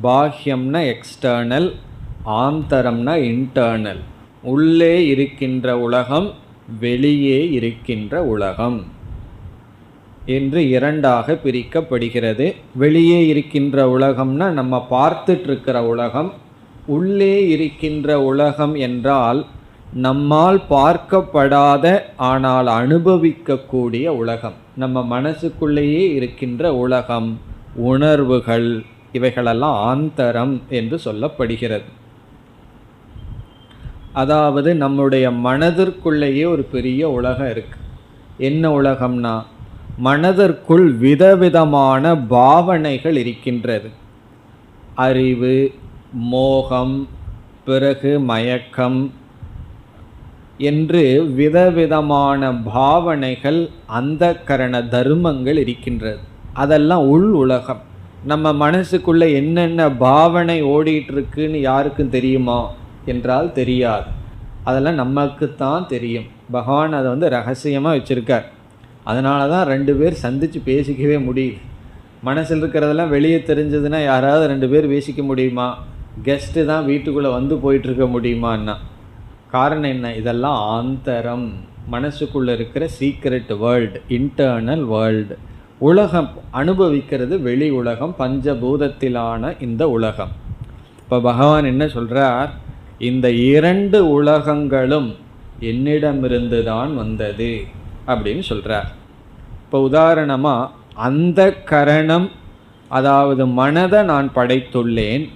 பாஹ்யம்னா எக்ஸ்டர்னல், ஆந்தரம்னா இன்டர்னல். உள்ளே இருக்கின்ற உலகம், வெளியே இருக்கின்ற உலகம் என்று இரண்டாக பிரிக்கப்படுகிறது. வெளியே இருக்கின்ற உலகம்னா நம்ம பார்த்துட்டு இருக்கிற உலகம். உள்ளே இருக்கின்ற உலகம் என்றால் நம்மால் பார்க்கப்படாத ஆனால் அனுபவிக்கக்கூடிய உலகம். நம்ம மனசுக்குள்ளேயே இருக்கின்ற உலகம், உணர்வுகள், இவைகளெல்லாம் ஆந்தரம் என்று சொல்லப்படுகிறது. அதாவது நம்முடைய மனதிற்குள்ளேயே ஒரு பெரிய உலகம் இருக்கு. என்ன உலகம்னா, மனதிற்குள் விதவிதமான பாவனைகள் இருக்கின்றது. அறிவு, மோகம், பிறகு மயக்கம் என்று விதவிதமான பாவனைகள், அந்தக்கரண தர்மங்கள் இருக்கின்றது. அதெல்லாம் உள் உலகம். நம்ம மனசுக்குள்ள என்னென்ன பாவனை ஓடிட்டு இருக்குன்னு யாருக்கும் தெரியுமா என்றால் தெரியாது. அதெல்லாம் நமக்குத்தான் தெரியும். பகவான் அதை ரகசியமாக வச்சுருக்கார். அதனால தான் 2 பேர் சந்தித்து பேசிக்கவே முடியுது. மனசில் இருக்கிறதெல்லாம் வெளியே தெரிஞ்சதுன்னா யாராவது 2 பேர் பேசிக்க முடியுமா? கெஸ்ட்டு தான் வீட்டுக்குள்ளே வந்து போயிட்டுருக்க முடியுமான்னா காரணம் என்ன? இதெல்லாம் ஆந்தரம், மனசுக்குள்ளே இருக்கிற சீக்ரெட் வேர்ல்டு, இன்டர்னல் வேர்ல்டு. உலகம் அனுபவிக்கிறது வெளி உலகம், பஞ்சபூதத்திலான இந்த உலகம். இப்போ பகவான் என்ன சொல்கிறார்? இந்த 2 உலகங்களும் என்னிடமிருந்து தான் வந்தது அப்படின்னு சொல்கிறார். இப்போ உதாரணமாக, அந்த கரணம், அதாவது மனதை நான் படைத்துள்ளேன்.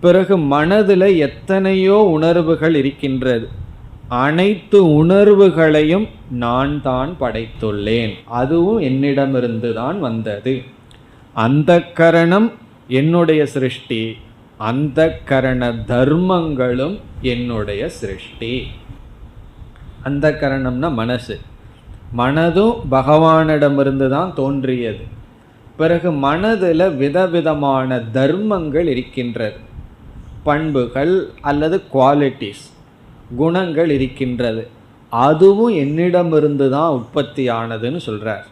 பிறகு மனதில் எத்தனையோ உணர்வுகள் இருக்கின்றது. அனைத்து உணர்வுகளையும் நான் தான் படைத்துள்ளேன், அதுவும் என்னிடமிருந்து தான் வந்தது. அந்த கரணம் என்னுடைய சிருஷ்டி, அந்த கரண தர்மங்களும் என்னுடைய சிருஷ்டி. அந்த கரணம்னா மனசு. மனதும் பகவானிடமிருந்து தான் தோன்றியது. பிறகு மனதில் விதவிதமான தர்மங்கள் இருக்கின்றது, பண்புகள் அல்லது குவாலிட்டிஸ், குணங்கள் இருக்கின்றது. அதுவும் என்னிடமிருந்து தான் உற்பத்தி ஆனதுன்னு சொல்கிறார்.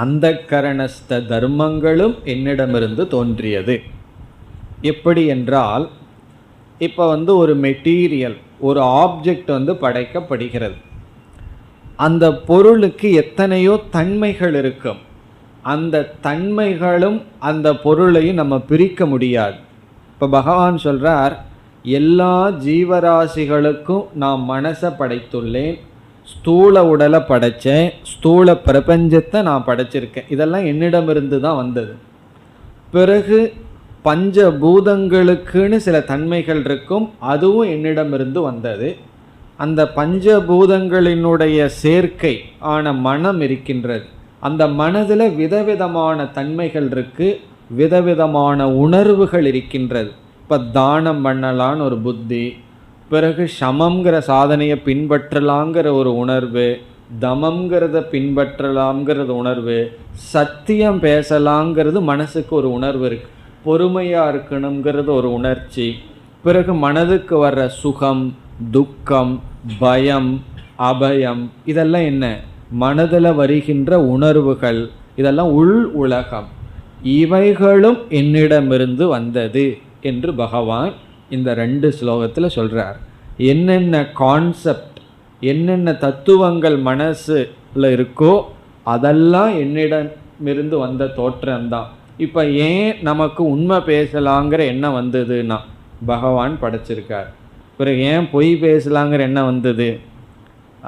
அந்த கரணஸ்த தர்மங்களும் என்னிடமிருந்து தோன்றியது. எப்படி என்றால், இப்போ ஒரு மெட்டீரியல், ஒரு ஆப்ஜெக்ட் படைக்கப்படுகிறது. அந்த பொருளுக்கு எத்தனையோ தன்மைகள் இருக்கும். அந்த தன்மைகளும் அந்த பொருளையும் நம்ம பிரிக்க முடியாது. இப்போ பகவான் சொல்கிறார், எல்லா ஜீவராசிகளுக்கும் நான் மனசை படைத்துள்ளேன், ஸ்தூல உடலை படைத்தேன், ஸ்தூல பிரபஞ்சத்தை நான் படைச்சிருக்கேன். இதெல்லாம் என்னிடமிருந்து தான் வந்தது. பிறகு பஞ்சபூதங்களுக்குன்னு சில தன்மைகள் இருக்கும், அதுவும் என்னிடமிருந்து வந்தது. அந்த பஞ்சபூதங்களினுடைய சேர்க்கை ஆன மனம் இருக்கின்றது. அந்த மனதில் விதவிதமான தன்மைகள் இருக்குது, விதவிதமான உணர்வுகள் இருக்கின்றது. இப்போ தானம் பண்ணலான்னு ஒரு புத்தி, பிறகு சமங்கிற சாதனையை பின்பற்றலாங்கிற ஒரு உணர்வு, தமங்கிறத பின்பற்றலாம்ங்கிறது உணர்வு, சத்தியம் பேசலாங்கிறது மனசுக்கு ஒரு உணர்வு இருக்குது, பொறுமையாக இருக்கணுங்கிறது ஒரு உணர்ச்சி, பிறகு மனதுக்கு வர்ற சுகம், துக்கம், பயம், அபயம், இதெல்லாம் என்ன? மனதில் வருகின்ற உணர்வுகள். இதெல்லாம் உள் உலகம். இவைகளும் என்னிடமிருந்து வந்தது என்று பகவான் இந்த 2 ஸ்லோகத்தில் சொல்கிறார். என்னென்ன கான்செப்ட், என்னென்ன தத்துவங்கள் மனசில் இருக்கோ அதெல்லாம் என்னிடமிருந்து வந்த தோற்றம்தான். இப்போ ஏன் நமக்கு உண்மை பேசலாங்கிற எண்ணம் வந்ததுன்னா பகவான் படைச்சிருக்கார். பிறகு ஏன் பொய் பேசலாங்கிற எண்ணம் வந்தது?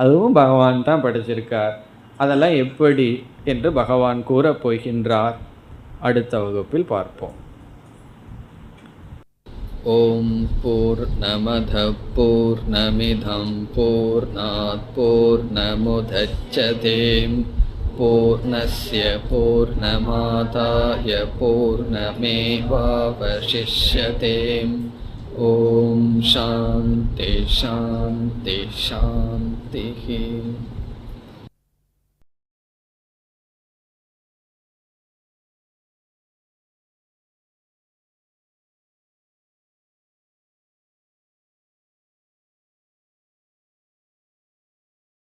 அதுவும் பகவான் தான் படைச்சிருக்கார். அதெல்லாம் எப்படி என்று பகவான் கூறப் போகின்றார். அடுத்த வகுப்பில் பார்ப்போம். ஓம் பூர்ணமத பூர்ணமிதம் பூர்ணாத் பூர்ணமுதச்யதே பூர்ணஸ்ய பூர்ணமாதாய பூர்ணமேவாவசிஷ்யதே. ஓம் சாந்தி சாந்தி சாந்தி.